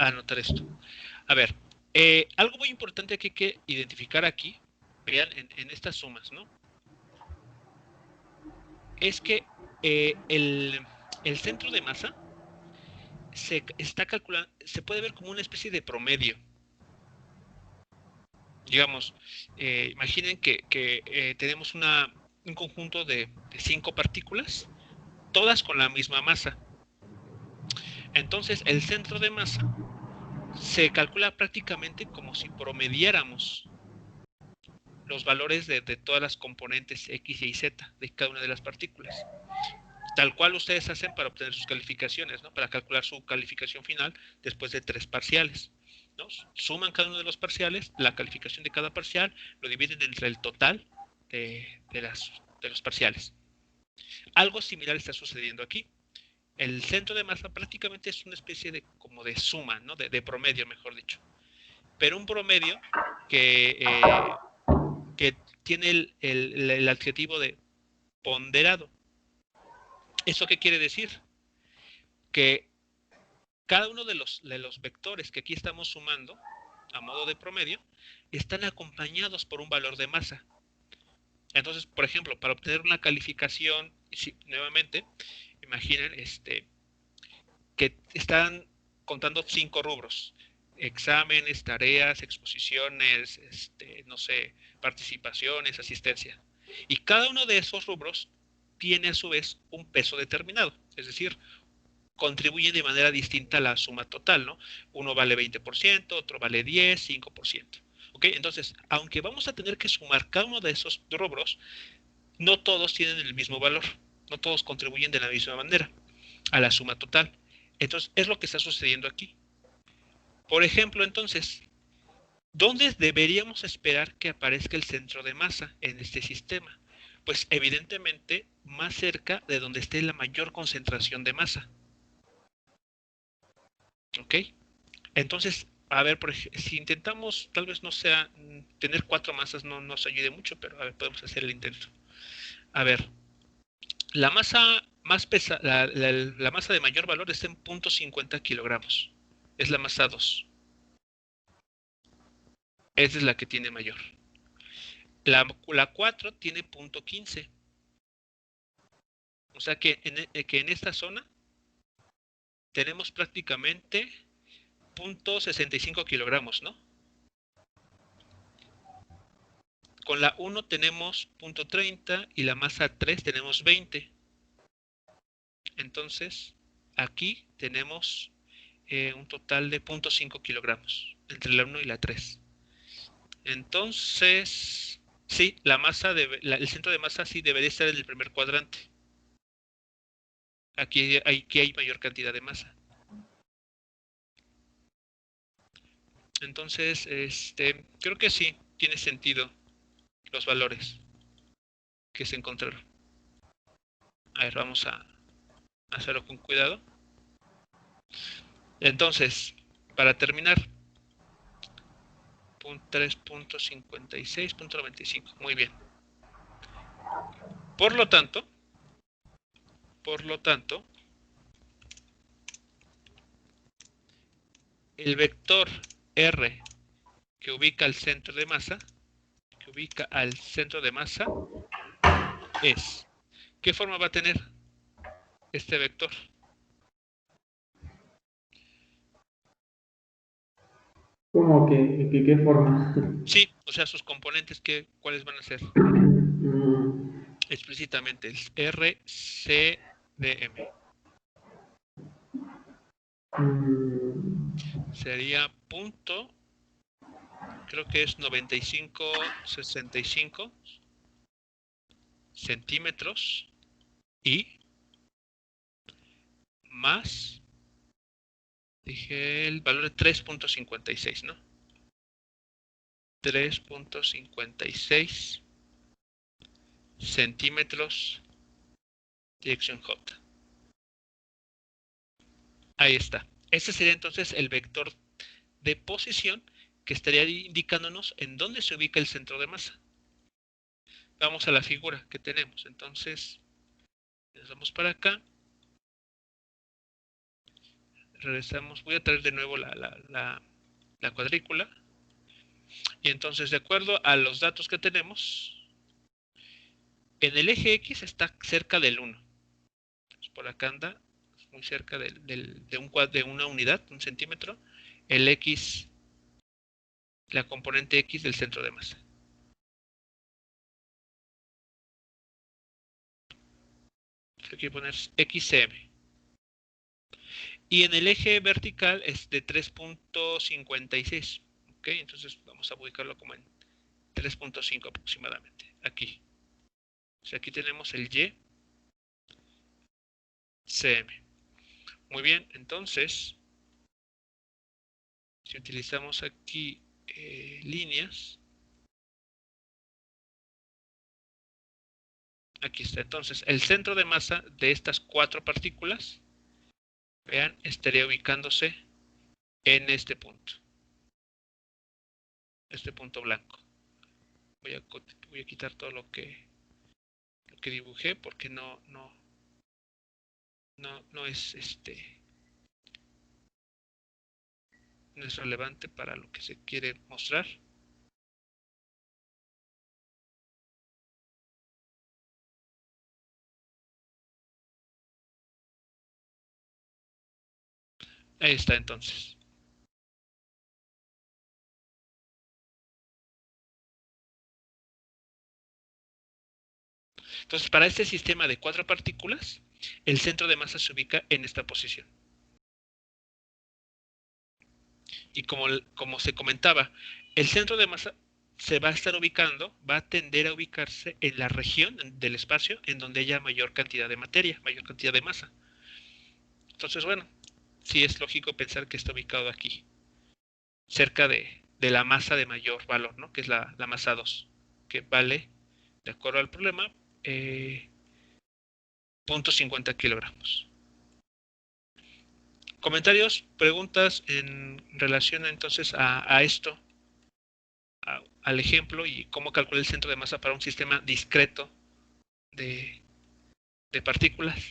anotar esto? A ver, algo muy importante que hay que identificar aquí, vean, en estas sumas, ¿no? Es que el centro de masa se está calculando, se puede ver como una especie de promedio. Digamos, imaginen que tenemos un conjunto de 5 partículas, todas con la misma masa. Entonces, el centro de masa se calcula prácticamente como si promediáramos los valores de todas las componentes X, Y, Z de cada una de las partículas. Tal cual ustedes hacen para obtener sus calificaciones, ¿no? Para calcular su calificación final después de 3 parciales, ¿no? Suman cada uno de los parciales, la calificación de cada parcial, lo dividen entre el total de los parciales. Algo similar está sucediendo aquí. El centro de masa prácticamente es una especie de como de suma, ¿no? De promedio, mejor dicho. Pero un promedio que tiene el adjetivo de ponderado. ¿Eso qué quiere decir? Que cada uno de los vectores que aquí estamos sumando a modo de promedio están acompañados por un valor de masa. Entonces, por ejemplo, para obtener una calificación, nuevamente, imaginen que están contando 5 rubros: exámenes, tareas, exposiciones, no sé, participaciones, asistencia. Y cada uno de esos rubros tiene a su vez un peso determinado, es decir, contribuyen de manera distinta a la suma total, ¿no? Uno vale 20%, otro vale 10, 5%. ¿Ok? Entonces, aunque vamos a tener que sumar cada uno de esos rubros, no todos tienen el mismo valor, no todos contribuyen de la misma manera a la suma total. Entonces, es lo que está sucediendo aquí. Por ejemplo, entonces, ¿dónde deberíamos esperar que aparezca el centro de masa en este sistema? Pues evidentemente más cerca de donde esté la mayor concentración de masa. ¿Ok? Entonces, a ver, si intentamos, tal vez no sea, tener 4 masas no nos ayude mucho, pero a ver, podemos hacer el intento. A ver, la masa más pesada, la masa de mayor valor está en 0.50 kilogramos. Es la masa 2. Esa es la que tiene mayor. La 4 tiene 0.15. O sea que en esta zona tenemos prácticamente 0.65 kilogramos, ¿no? Con la 1 tenemos 0.30 y la masa 3 tenemos 20. Entonces, aquí tenemos un total de 0.5 kilogramos entre la 1 y la 3. Entonces, sí, el centro de masa sí debería estar en el primer cuadrante. Aquí hay mayor cantidad de masa. Entonces, creo que sí, tiene sentido los valores que se encontraron. A ver, vamos a hacerlo con cuidado. Entonces, para terminar, 3.56.95. Muy bien. Por lo tanto, el vector R que ubica al centro de masa, es, ¿qué forma va a tener este vector? ¿Cómo que qué forma? Sí, o sea, sus componentes, ¿cuáles van a ser? Mm, Explícitamente, es RCDM. mm, Sería punto, creo que es 9565 centímetros y más, dije el valor de 3.56, ¿no? 3.56 centímetros dirección J. Ahí está. Este sería entonces el vector de posición que estaría indicándonos en dónde se ubica el centro de masa. Vamos a la figura que tenemos. Entonces, nos vamos para acá. Regresamos. Voy a traer de nuevo la cuadrícula. Y entonces, de acuerdo a los datos que tenemos, en el eje X está cerca del 1. Entonces, por acá anda muy cerca de una unidad, un centímetro. El X, la componente X del centro de masa. Aquí voy a poner XCM. Y en el eje vertical es de 3.56. ¿Ok? Entonces vamos a ubicarlo como en 3.5 aproximadamente. Aquí. O sea, aquí tenemos el YCM. Muy bien, entonces, si utilizamos aquí líneas, aquí está. Entonces, el centro de masa de estas 4 partículas, vean, estaría ubicándose en este punto blanco. Voy a quitar todo lo que dibujé porque no es no es relevante para lo que se quiere mostrar. Ahí está entonces. Entonces, para este sistema de 4 partículas, el centro de masa se ubica en esta posición. Y como se comentaba, el centro de masa se va a estar ubicando, va a tender a ubicarse en la región del espacio en donde haya mayor cantidad de materia, mayor cantidad de masa. Entonces, bueno, sí es lógico pensar que está ubicado aquí, cerca de la masa de mayor valor, ¿no? Que es la masa 2, que vale, de acuerdo al problema, 0.50 kilogramos. Comentarios, preguntas en relación entonces a esto, al ejemplo y cómo calcular el centro de masa para un sistema discreto de partículas.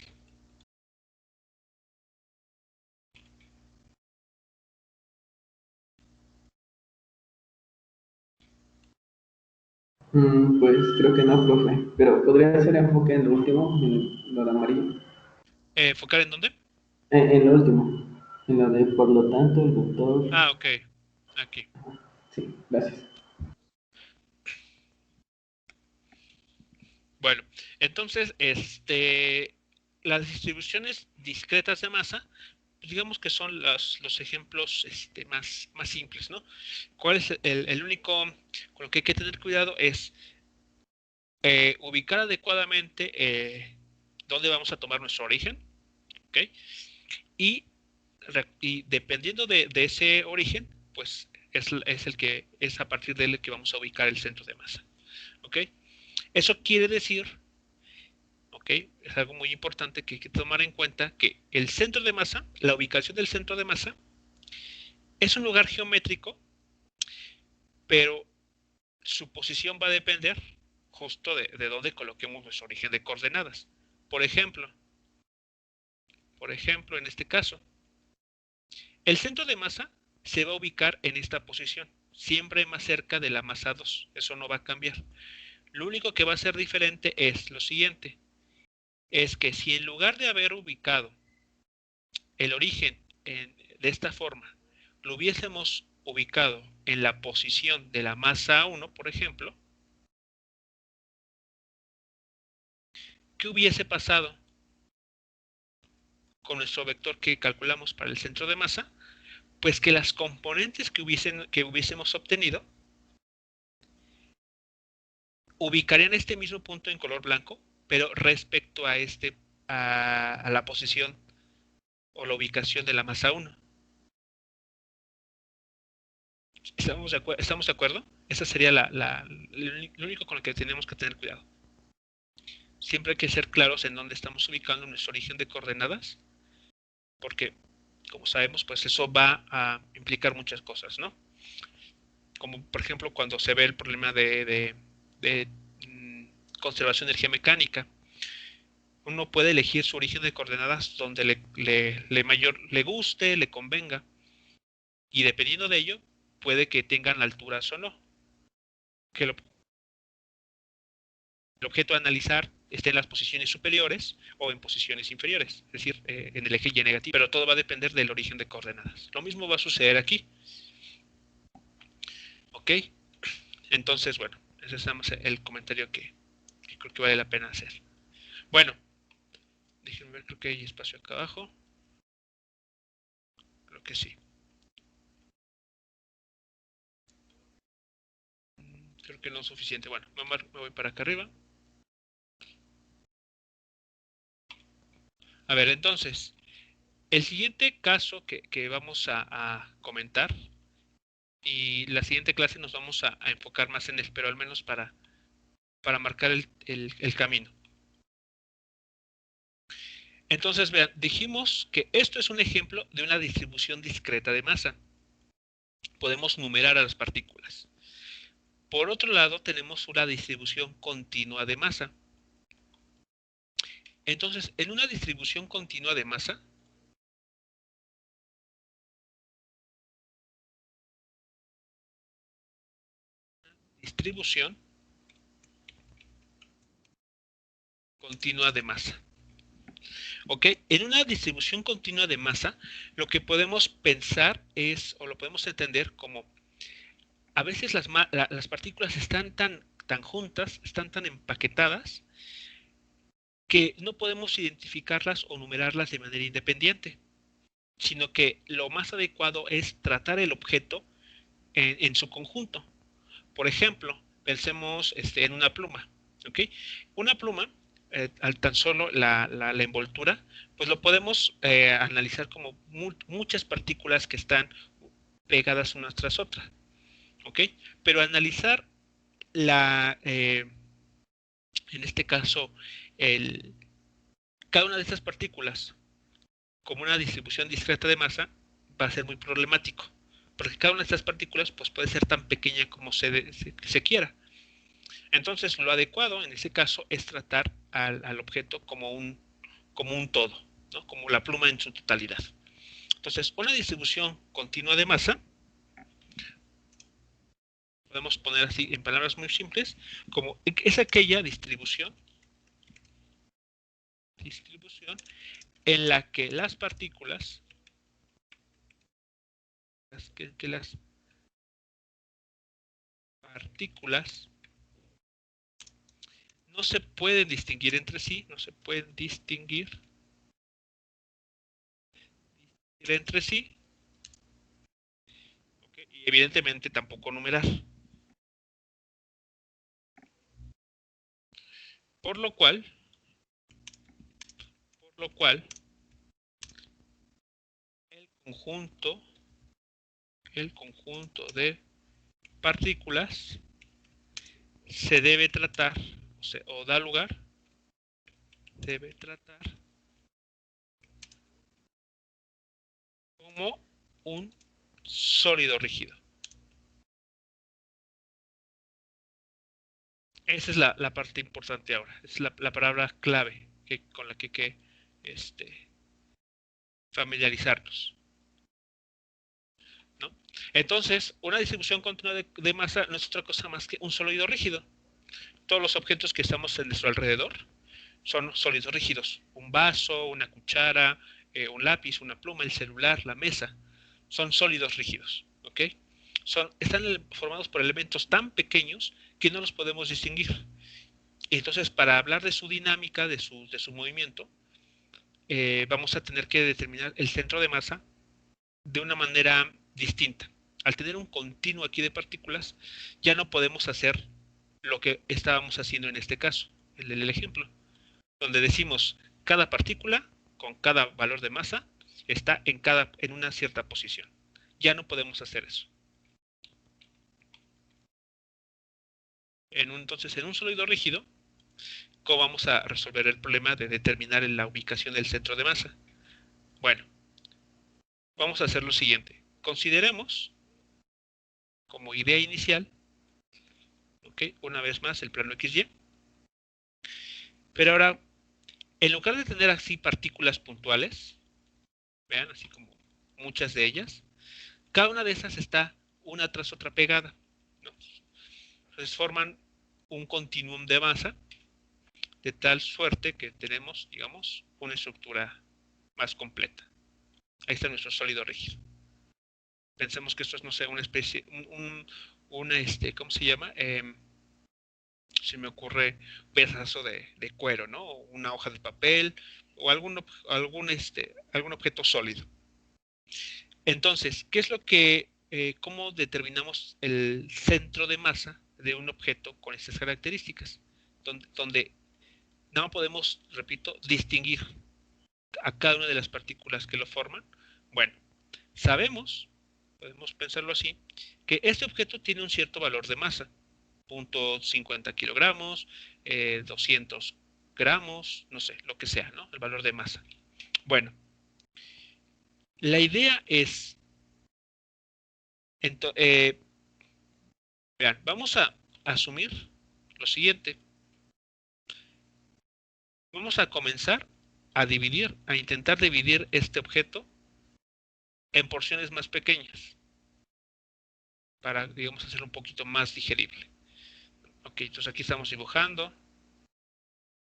Pues creo que no, profe, pero podría hacer enfoque en lo último, en lo de amarillo. ¿Enfocar en dónde? En lo último, en lo de por lo tanto, el doctor. Ah, ok, aquí. Sí, gracias. Bueno, entonces, las distribuciones discretas de masa, pues digamos que son los ejemplos más simples, ¿no? ¿Cuál es el único con lo que hay que tener cuidado? Es ubicar adecuadamente dónde vamos a tomar nuestro origen, ¿ok? Y, dependiendo de ese origen, pues es a partir de él que vamos a ubicar el centro de masa, ¿ok? Eso quiere decir, ¿ok? Es algo muy importante que hay que tomar en cuenta que el centro de masa, la ubicación del centro de masa, es un lugar geométrico, pero su posición va a depender justo de dónde coloquemos nuestro origen de coordenadas. Por ejemplo, en este caso, el centro de masa se va a ubicar en esta posición, siempre más cerca de la masa 2, eso no va a cambiar. Lo único que va a ser diferente es lo siguiente, es que si en lugar de haber ubicado el origen de esta forma, lo hubiésemos ubicado en la posición de la masa 1, por ejemplo, ¿qué hubiese pasado con nuestro vector que calculamos para el centro de masa? Pues que las componentes que hubiésemos obtenido ubicarían este mismo punto en color blanco, pero respecto a a la posición o la ubicación de la masa 1. ¿Estamos de acuerdo? Esa sería lo único con lo que tenemos que tener cuidado. Siempre hay que ser claros en dónde estamos ubicando nuestro origen de coordenadas, porque, como sabemos, pues eso va a implicar muchas cosas, ¿no? Como, por ejemplo, cuando se ve el problema de conservación de energía mecánica, uno puede elegir su origen de coordenadas donde le guste, le convenga, y dependiendo de ello, puede que tengan alturas o no. Que el objeto a analizar esté en las posiciones superiores o en posiciones inferiores, es decir, en el eje Y negativo, pero todo va a depender del origen de coordenadas. Lo mismo va a suceder aquí. ¿Ok? Entonces, bueno, ese es el comentario que creo que vale la pena hacer. Bueno, déjenme ver, creo que hay espacio acá abajo. Creo que sí. Creo que no es suficiente. Bueno, me voy para acá arriba. A ver, entonces, el siguiente caso que vamos a comentar, y la siguiente clase nos vamos a enfocar más en él, pero al menos para marcar el camino. Entonces, vean, dijimos que esto es un ejemplo de una distribución discreta de masa. Podemos numerar a las partículas. Por otro lado, tenemos una distribución continua de masa. Entonces, en una distribución continua de masa, distribución continua de masa. ¿Ok? En una distribución continua de masa, lo que podemos pensar es, o lo podemos entender como, a veces las partículas están tan juntas, están tan empaquetadas, que no podemos identificarlas o numerarlas de manera independiente, sino que lo más adecuado es tratar el objeto en su conjunto. Por ejemplo, pensemos en una pluma. ¿Ok? Una pluma, al tan solo la envoltura, pues lo podemos analizar como muchas partículas que están pegadas unas tras otras. ¿Ok? Pero analizar en este caso, cada una de estas partículas como una distribución discreta de masa va a ser muy problemático, porque cada una de estas partículas pues, puede ser tan pequeña como se quiera. Entonces, lo adecuado en ese caso es tratar al objeto como un todo, ¿no? Como la pluma en su totalidad. Entonces, una distribución continua de masa, podemos poner así en palabras muy simples, como es aquella distribución en la que las partículas, las partículas no se pueden distinguir entre sí, no se pueden distinguir entre sí, ¿okay? Y evidentemente tampoco numerar. Por lo cual, el conjunto de partículas se debe tratar, o da lugar, debe tratar como un sólido rígido. Esa es la parte importante ahora, es la palabra clave con la que hay que familiarizarnos, ¿no? Entonces, una distribución continua de masa no es otra cosa más que un sólido rígido. Todos los objetos que estamos en nuestro alrededor son sólidos rígidos. Un vaso, una cuchara, un lápiz, una pluma, el celular, la mesa, son sólidos rígidos, ¿ok? Están formados por elementos tan pequeños que no los podemos distinguir. Y entonces, para hablar de su dinámica, de su movimiento, vamos a tener que determinar el centro de masa de una manera distinta. Al tener un continuo aquí de partículas, ya no podemos hacer lo que estábamos haciendo en este caso, el del ejemplo, donde decimos cada partícula con cada valor de masa está en una cierta posición. Ya no podemos hacer eso. Entonces, en un sólido rígido, ¿cómo vamos a resolver el problema de determinar la ubicación del centro de masa? Bueno, vamos a hacer lo siguiente. Consideremos como idea inicial, ¿okay? Una vez más el plano XY, pero ahora, en lugar de tener así partículas puntuales, vean, así como muchas de ellas, cada una de esas está una tras otra pegada, ¿no? Entonces forman un continuum de masa, de tal suerte que tenemos, digamos, una estructura más completa. Ahí está nuestro sólido rígido. Pensemos que esto es, no sé, una especie, ¿cómo se llama? Se me ocurre un pedazo de cuero, ¿no? O una hoja de papel, o algún objeto sólido. Entonces, ¿qué es cómo determinamos el centro de masa de un objeto con estas características? Donde no podemos, repito, distinguir a cada una de las partículas que lo forman. Bueno, sabemos, podemos pensarlo así, que este objeto tiene un cierto valor de masa, 0.50 kilogramos, 200 gramos, no sé, lo que sea, ¿no? El valor de masa. Bueno, la idea es, vean, vamos a asumir lo siguiente. Vamos a comenzar a intentar dividir este objeto en porciones más pequeñas para, digamos, hacerlo un poquito más digerible. Ok, entonces aquí estamos dibujando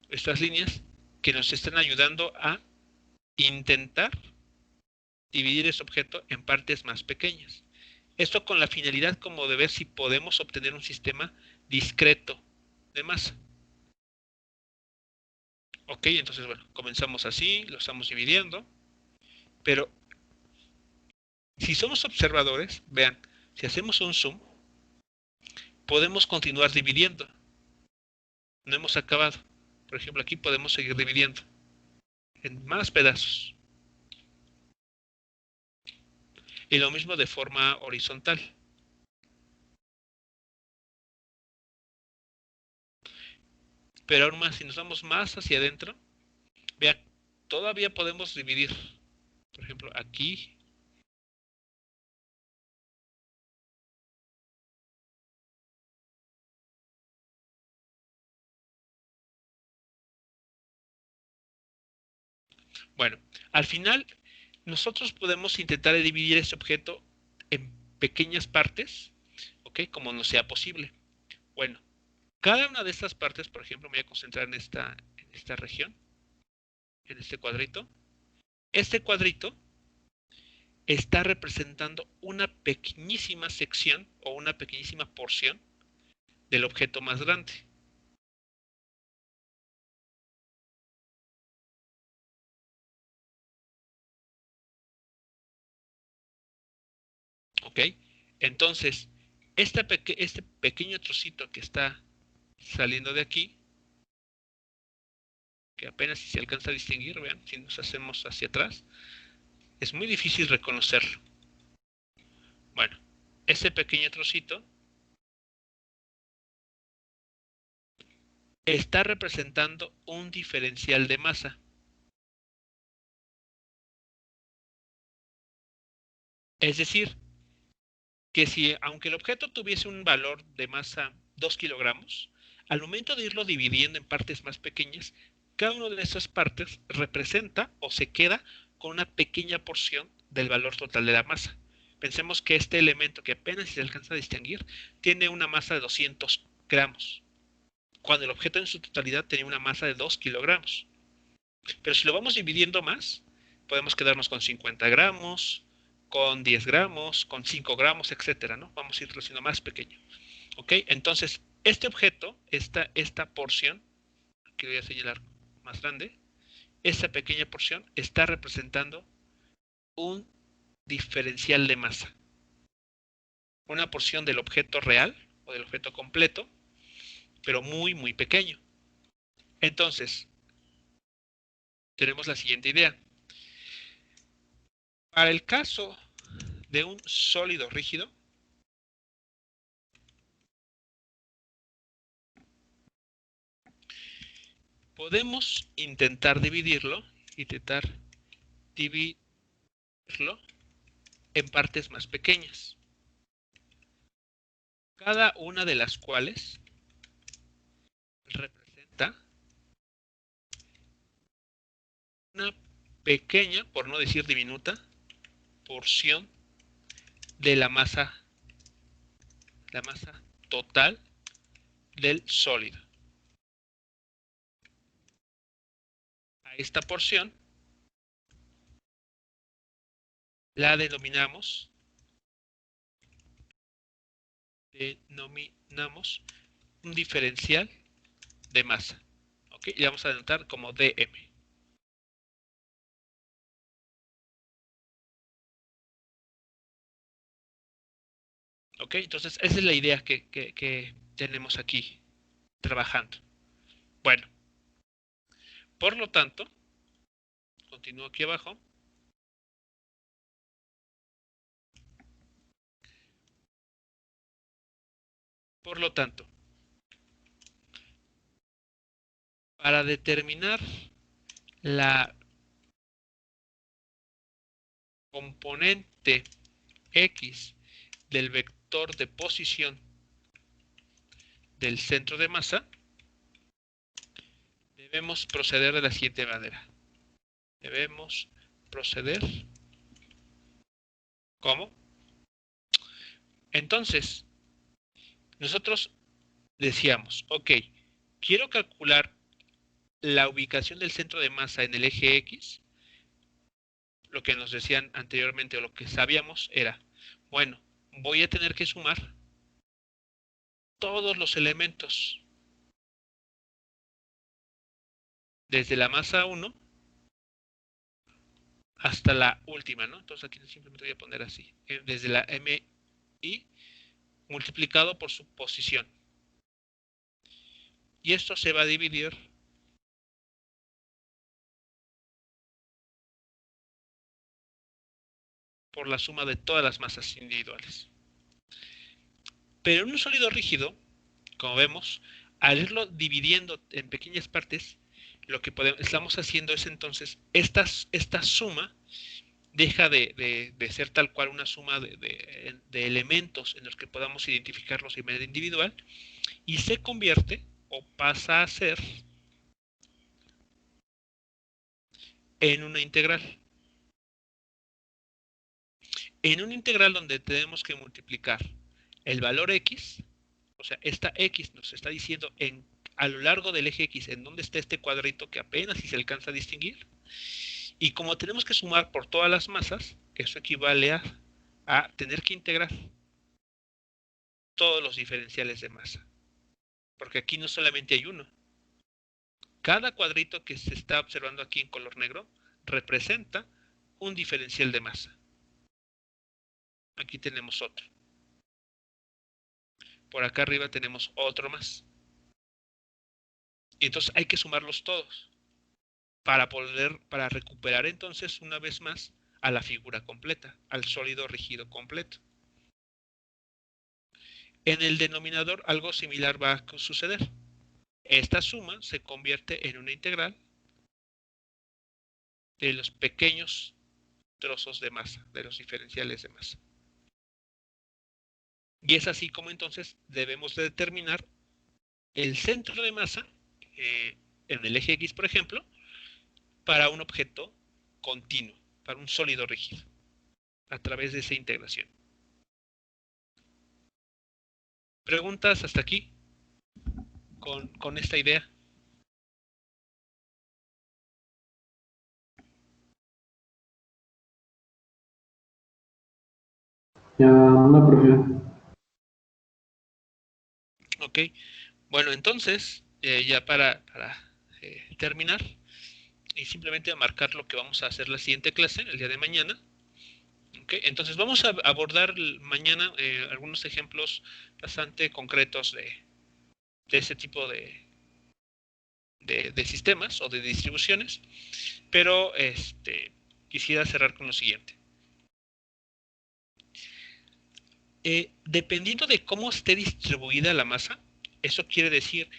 estas líneas que nos están ayudando a intentar dividir ese objeto en partes más pequeñas. Esto con la finalidad como de ver si podemos obtener un sistema discreto de masa. Ok, entonces bueno, comenzamos así, lo estamos dividiendo, pero si somos observadores, vean, si hacemos un zoom, podemos continuar dividiendo. No hemos acabado. Por ejemplo, aquí podemos seguir dividiendo en más pedazos. Y lo mismo de forma horizontal. Pero aún más, si nos vamos más hacia adentro, vean, todavía podemos dividir. Por ejemplo, aquí. Bueno, al final, nosotros podemos intentar dividir este objeto en pequeñas partes, ¿ok? Como nos sea posible. Bueno, cada una de estas partes, por ejemplo, me voy a concentrar en esta región, en este cuadrito. Este cuadrito está representando una pequeñísima sección o una pequeñísima porción del objeto más grande. ¿Ok? Entonces, este pequeño trocito que está saliendo de aquí, que apenas si se alcanza a distinguir, vean, si nos hacemos hacia atrás, es muy difícil reconocerlo. Bueno, ese pequeño trocito está representando un diferencial de masa. Es decir, que si, aunque el objeto tuviese un valor de masa 2 kilogramos, al momento de irlo dividiendo en partes más pequeñas, cada una de esas partes representa o se queda con una pequeña porción del valor total de la masa. Pensemos que este elemento, que apenas se alcanza a distinguir, tiene una masa de 200 gramos, cuando el objeto en su totalidad tenía una masa de 2 kilogramos. Pero si lo vamos dividiendo más, podemos quedarnos con 50 gramos, con 10 gramos, con 5 gramos, etcétera, ¿no? Vamos a irlo haciendo más pequeño. ¿Ok? Entonces, este objeto, esta porción, que voy a señalar más grande, esta pequeña porción está representando un diferencial de masa. Una porción del objeto real o del objeto completo pero muy, muy pequeño. Entonces, tenemos la siguiente idea. Para el caso de un sólido rígido, podemos intentar dividirlo en partes más pequeñas, cada una de las cuales representa una pequeña, por no decir diminuta, porción de la masa total del sólido. A esta porción la denominamos un diferencial de masa. ¿Ok? Y vamos a denotar como dm. ¿Ok? Entonces, esa es la idea que tenemos aquí trabajando. Bueno, por lo tanto, continúo aquí abajo. Por lo tanto, para determinar la componente X del vector de posición del centro de masa, debemos proceder de la siguiente manera. Debemos proceder. ¿Cómo? Entonces, nosotros decíamos, ok, quiero calcular la ubicación del centro de masa en el eje X. Lo que nos decían anteriormente o lo que sabíamos era, bueno, voy a tener que sumar todos los elementos desde la masa 1 hasta la última, ¿no? Entonces aquí simplemente voy a poner así, desde la MI multiplicado por su posición. Y esto se va a dividir por la suma de todas las masas individuales. Pero en un sólido rígido, como vemos, al irlo dividiendo en pequeñas partes, lo que estamos haciendo es entonces esta suma deja de ser tal cual una suma de elementos en los que podamos identificarlos de manera individual y se convierte o pasa a ser en una integral. En una integral donde tenemos que multiplicar el valor x, o sea, esta x nos está diciendo a lo largo del eje x en dónde está este cuadrito que apenas si se alcanza a distinguir. Y como tenemos que sumar por todas las masas, eso equivale a tener que integrar todos los diferenciales de masa. Porque aquí no solamente hay uno. Cada cuadrito que se está observando aquí en color negro representa un diferencial de masa. Aquí tenemos otro. Por acá arriba tenemos otro más. Y entonces hay que sumarlos todos para recuperar entonces una vez más a la figura completa, al sólido rígido completo. En el denominador algo similar va a suceder. Esta suma se convierte en una integral de los pequeños trozos de masa, de los diferenciales de masa. Y es así como entonces debemos de determinar el centro de masa en el eje X, por ejemplo, para un objeto continuo, para un sólido rígido, a través de esa integración. ¿Preguntas hasta aquí con esta idea? Ya, no, profe. Ok, bueno, entonces, ya para terminar, y simplemente marcar lo que vamos a hacer la siguiente clase, el día de mañana. Okay, entonces vamos a abordar mañana algunos ejemplos bastante concretos ese tipo de sistemas o de distribuciones, pero quisiera cerrar con lo siguiente. Dependiendo de cómo esté distribuida la masa, eso quiere decir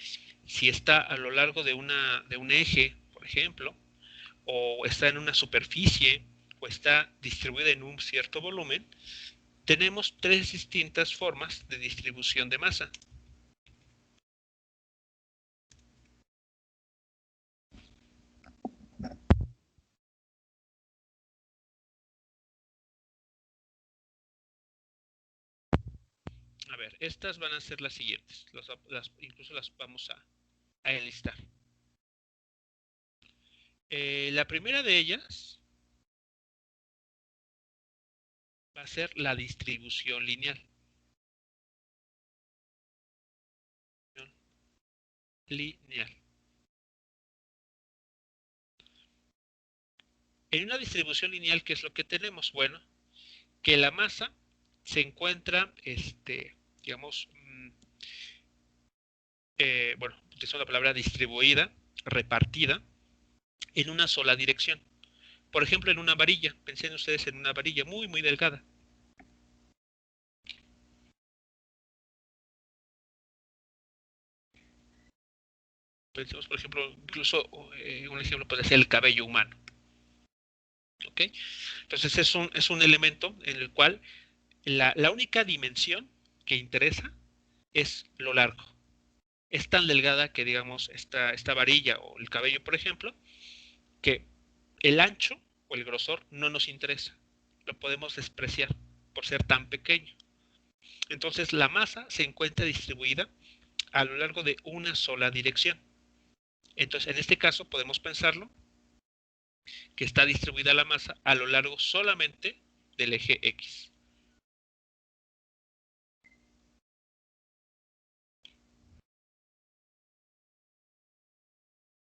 si está a lo largo de un eje, por ejemplo, o está en una superficie, o está distribuida en un cierto volumen, tenemos tres distintas formas de distribución de masa. A ver, estas van a ser las siguientes. Incluso las vamos a enlistar. La primera de ellas va a ser la distribución lineal. Lineal. En una distribución lineal, ¿qué es lo que tenemos? Bueno, que la masa se encuentra, digamos, bueno, utilizando la palabra distribuida, repartida, en una sola dirección. Por ejemplo, en una varilla. Pensen ustedes en una varilla muy, muy delgada. Pensemos, por ejemplo, incluso un ejemplo puede ser el cabello humano. ¿Ok? Entonces es un elemento en el cual la única dimensión que interesa es lo largo. Es tan delgada que, digamos, esta varilla o el cabello, por ejemplo, que el ancho o el grosor no nos interesa. Lo podemos despreciar por ser tan pequeño. Entonces la masa se encuentra distribuida a lo largo de una sola dirección. Entonces, en este caso podemos pensarlo que está distribuida la masa a lo largo solamente del eje X.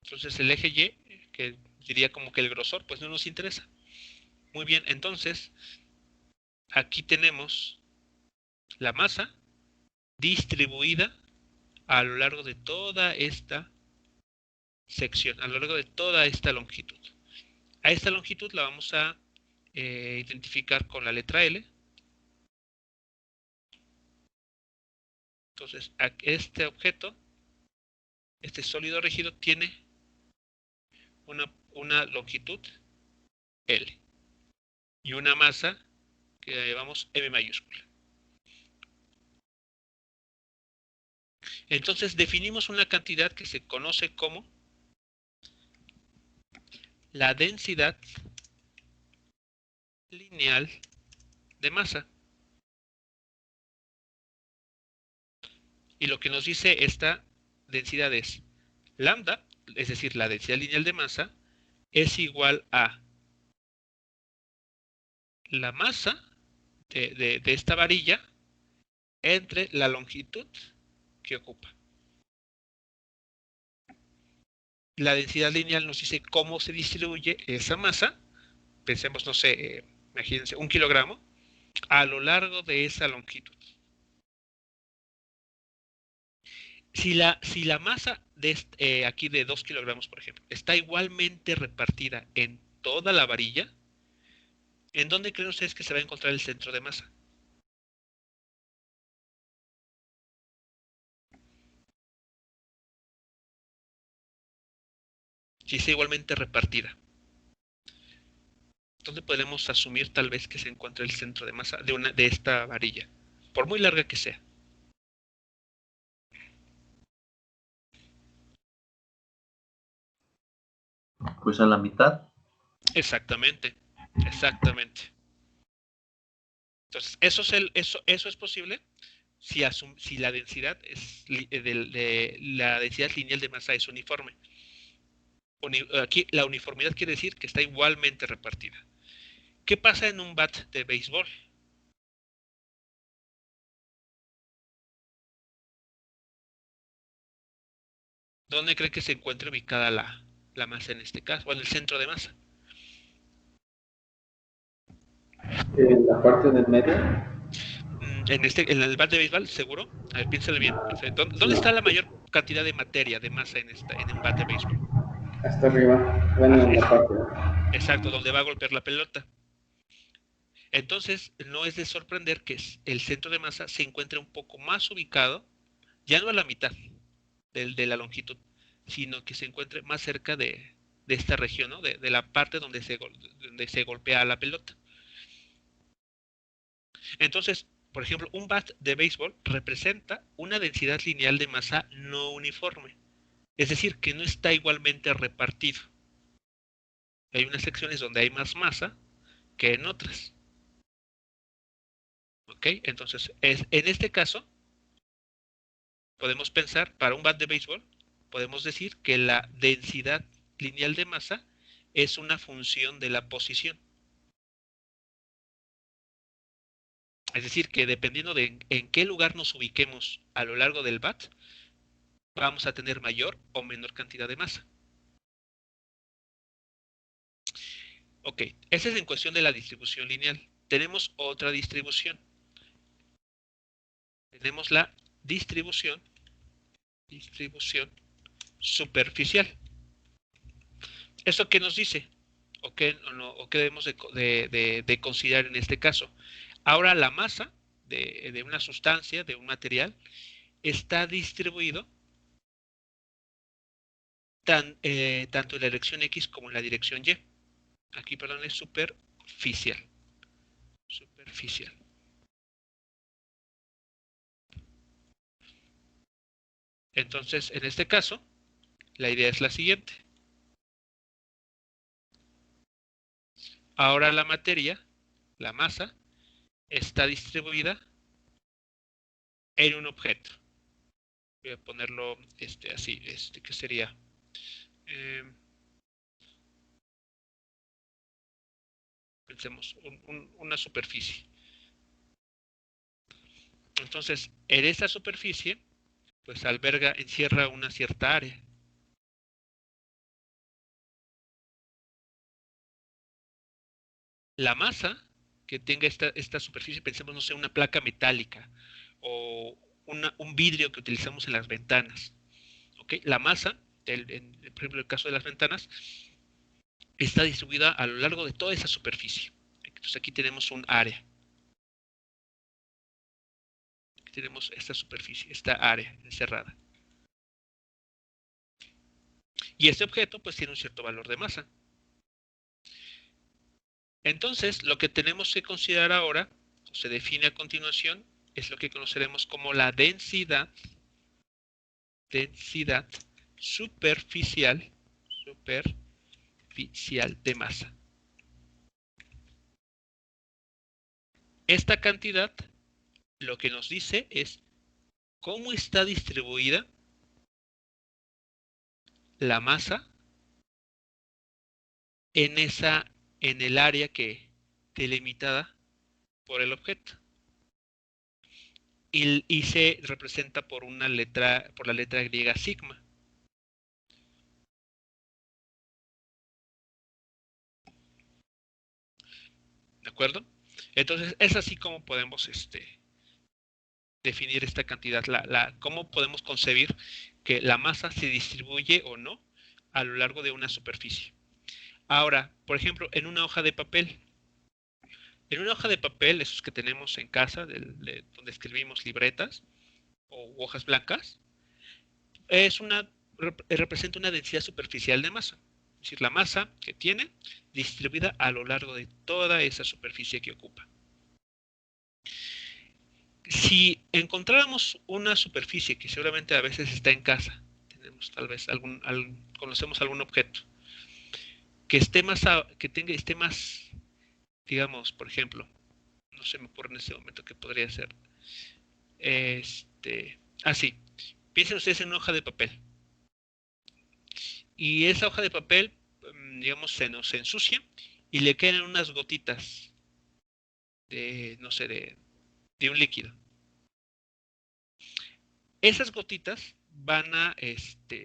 Entonces el eje Y, que diría como que el grosor, pues no nos interesa. Muy bien, entonces aquí tenemos la masa distribuida a lo largo de toda esta sección, a lo largo de toda esta longitud. A esta longitud la vamos a identificar con la letra L. Entonces, este objeto, este sólido rígido, tiene una longitud L y una masa que llamamos M mayúscula. Entonces definimos una cantidad que se conoce como la densidad lineal de masa. Y lo que nos dice esta densidad es lambda, es decir, la densidad lineal de masa, es igual a la masa de esta varilla entre la longitud que ocupa. La densidad lineal nos dice cómo se distribuye esa masa. Pensemos, no sé, imagínense, 1 kilogramo a lo largo de esa longitud. Si la masa de aquí de 2 kilogramos, por ejemplo, está igualmente repartida en toda la varilla, ¿en dónde creen ustedes que se va a encontrar el centro de masa? Si está igualmente repartida. ¿Dónde podemos asumir tal vez que se encuentre el centro de masa de esta varilla? Por muy larga que sea. Pues a la mitad. Exactamente, exactamente. Entonces, eso es posible si la densidad la densidad lineal de masa es uniforme. Aquí la uniformidad quiere decir que está igualmente repartida. ¿Qué pasa en un bat de béisbol? ¿Dónde cree que se encuentra ubicada la masa en este caso? Bueno, el centro de masa. En la parte del medio. En el bat de béisbol, seguro. A ver, piénsale bien. O sea, ¿dónde está la mayor cantidad de materia, de masa en un bat de béisbol? Hasta arriba. Bueno, en la parte. Exacto, donde va a golpear la pelota. Entonces, no es de sorprender que el centro de masa se encuentre un poco más ubicado, ya no a la mitad de la longitud, sino que se encuentre más cerca de esta región, ¿no? De la parte donde se golpea la pelota. Entonces, por ejemplo, un bat de béisbol representa una densidad lineal de masa no uniforme, es decir, que no está igualmente repartido. Hay unas secciones donde hay más masa que en otras. ¿Ok? Entonces, en este caso, podemos pensar, para un bat de béisbol, podemos decir que la densidad lineal de masa es una función de la posición. Es decir, que dependiendo de en qué lugar nos ubiquemos a lo largo del bat, vamos a tener mayor o menor cantidad de masa. Ok, esa es en cuestión de la distribución lineal. Tenemos otra distribución. Tenemos la distribución superficial. ¿Eso qué nos dice? ¿O qué debemos de considerar en este caso? Ahora la masa de una sustancia, de un material, está distribuido tanto en la dirección X como en la dirección Y. Aquí, perdón, es superficial. Superficial. Entonces, en este caso, la idea es la siguiente. Ahora la materia, la masa, está distribuida en un objeto. Voy a ponerlo así, ¿qué sería? Pensemos, una superficie. Entonces, en esa superficie, pues encierra una cierta área. La masa que tenga esta superficie, pensemos, no sé, una placa metálica o un vidrio que utilizamos en las ventanas. ¿Okay? La masa, por ejemplo, el caso de las ventanas, está distribuida a lo largo de toda esa superficie. Entonces aquí tenemos un área. Aquí tenemos esta superficie, esta área encerrada. Y este objeto pues tiene un cierto valor de masa. Entonces, lo que tenemos que considerar ahora, o se define a continuación, es lo que conoceremos como la densidad superficial de masa. Esta cantidad lo que nos dice es cómo está distribuida la masa en el área delimitada por el objeto. Y se representa por la letra griega sigma. ¿De acuerdo? Entonces, es así como podemos definir esta cantidad. ¿Cómo podemos concebir que la masa se distribuye o no a lo largo de una superficie? Ahora, por ejemplo, en una hoja de papel. En una hoja de papel, esos que tenemos en casa, donde escribimos libretas o hojas blancas, representa una densidad superficial de masa. Es decir, la masa que tiene distribuida a lo largo de toda esa superficie que ocupa. Si encontráramos una superficie que seguramente a veces está en casa, tenemos tal vez conocemos algún objeto que esté más, digamos, por ejemplo, no se me ocurre en este momento qué podría ser. Así, piensen ustedes en una hoja de papel. Y esa hoja de papel, digamos, se nos ensucia y le quedan unas gotitas no sé, de un líquido. Esas gotitas van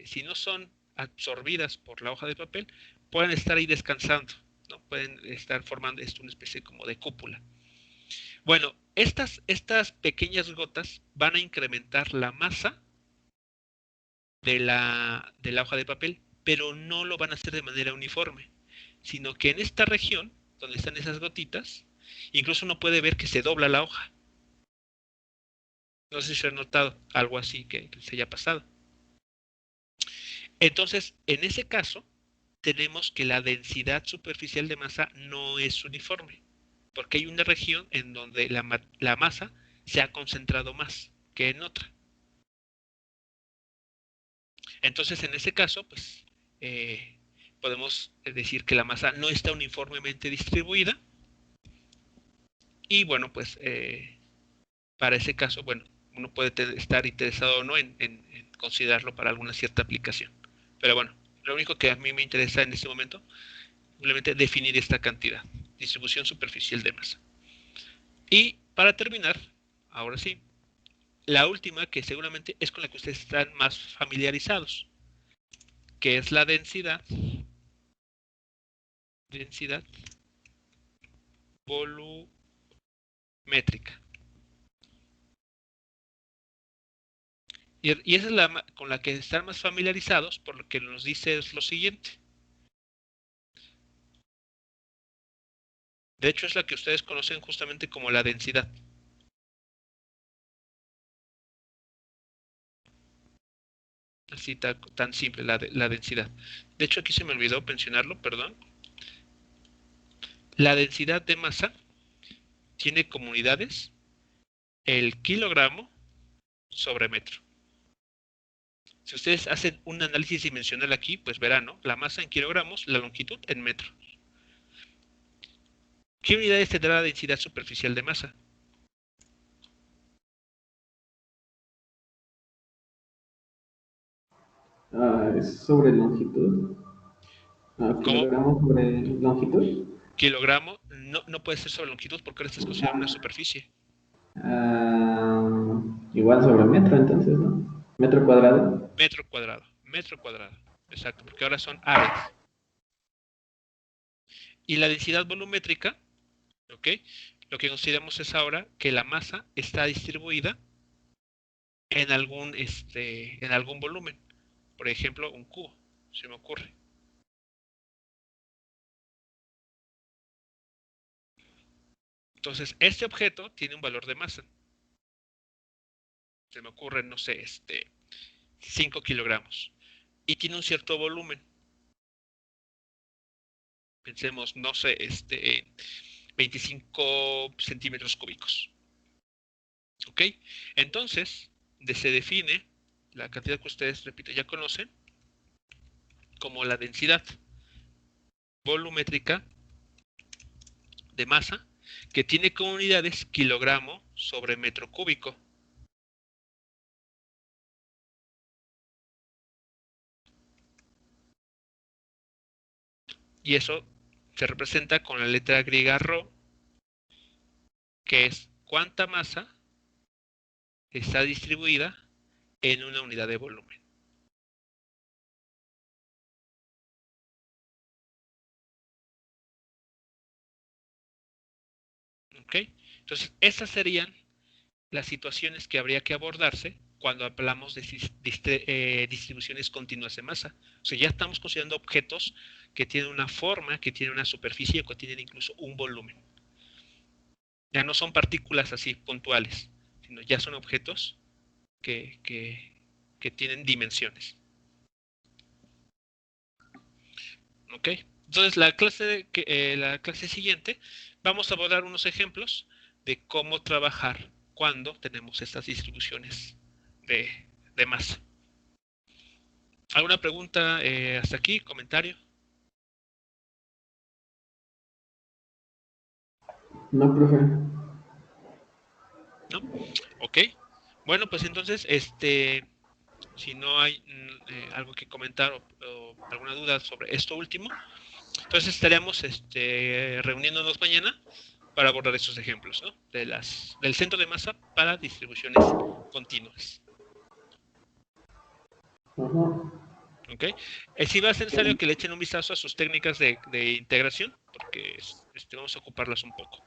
si no son absorbidas por la hoja de papel, pueden estar ahí descansando, ¿no? Pueden estar formando una especie como de cúpula. Bueno, estas pequeñas gotas van a incrementar la masa de la hoja de papel, pero no lo van a hacer de manera uniforme, sino que en esta región, donde están esas gotitas, incluso uno puede ver que se dobla la hoja. No sé si se ha notado algo así que se haya pasado. Entonces, en ese caso, tenemos que la densidad superficial de masa no es uniforme, porque hay una región en donde la masa se ha concentrado más que en otra. Entonces, en ese caso, pues, podemos decir que la masa no está uniformemente distribuida y bueno, pues, para ese caso, bueno, uno puede estar interesado o no en considerarlo para alguna cierta aplicación. Pero bueno, lo único que a mí me interesa en este momento, simplemente definir esta cantidad, distribución superficial de masa. Y para terminar, ahora sí, la última que seguramente es con la que ustedes están más familiarizados, que es la densidad volumétrica. Y esa es la con la que están más familiarizados, por lo que nos dice es lo siguiente. De hecho, es la que ustedes conocen justamente como la densidad. Así tan simple, la densidad. De hecho, aquí se me olvidó mencionarlo, perdón. La densidad de masa tiene como unidades el kilogramo sobre metro. Si ustedes hacen un análisis dimensional aquí, pues verán, ¿no? La masa en kilogramos, la longitud en metros. ¿Qué unidades tendrá la densidad superficial de masa? Es sobre longitud. ¿Cómo? Kilogramos sobre longitud. Kilogramo no puede ser sobre longitud porque ahora está considerado una superficie. Igual sobre metro, entonces, ¿no? Metro cuadrado. Metro cuadrado. Metro cuadrado. Exacto, porque ahora son áreas. Y la densidad volumétrica, ¿ok? Lo que consideramos es ahora que la masa está distribuida en algún volumen. Por ejemplo, un cubo, se me ocurre. Entonces, este objeto tiene un valor de masa. Se me ocurre, no sé, 5 kilogramos. Y tiene un cierto volumen. Pensemos, no sé, 25 centímetros cúbicos. ¿Ok? Entonces, se define la cantidad que ustedes, repito, ya conocen, como la densidad volumétrica de masa, que tiene como unidades kilogramo sobre metro cúbico. Y eso se representa con la letra griega ρ, que es cuánta masa está distribuida en una unidad de volumen. ¿Ok? Entonces, esas serían las situaciones que habría que abordarse cuando hablamos de distribuciones continuas de masa. O sea, ya estamos considerando objetos que tienen una forma, que tienen una superficie o que tienen incluso un volumen. Ya no son partículas así puntuales, sino ya son objetos que tienen dimensiones. ¿Ok? Entonces, la clase siguiente vamos a abordar unos ejemplos de cómo trabajar cuando tenemos estas distribuciones de masa. ¿Alguna pregunta hasta aquí? ¿Comentario? No, profe. ¿No? Ok. Bueno, pues entonces, si no hay algo que comentar o alguna duda sobre esto último, entonces estaríamos reuniéndonos mañana para abordar estos ejemplos, ¿no? Del centro de masa para distribuciones continuas. Ajá. ¿Ok? Sí va a ser necesario que le echen un vistazo a sus técnicas de integración, porque vamos a ocuparlas un poco.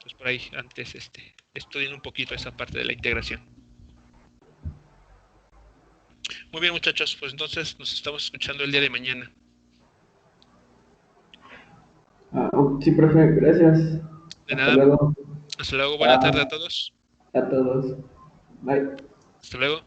pues por ahí antes estudien un poquito esa parte de la integración. Muy bien, muchachos, pues entonces nos estamos escuchando el día de mañana. Sí, profe, gracias. De Hasta nada, luego. hasta luego, buena tarde a todos. A todos. Bye. Hasta luego.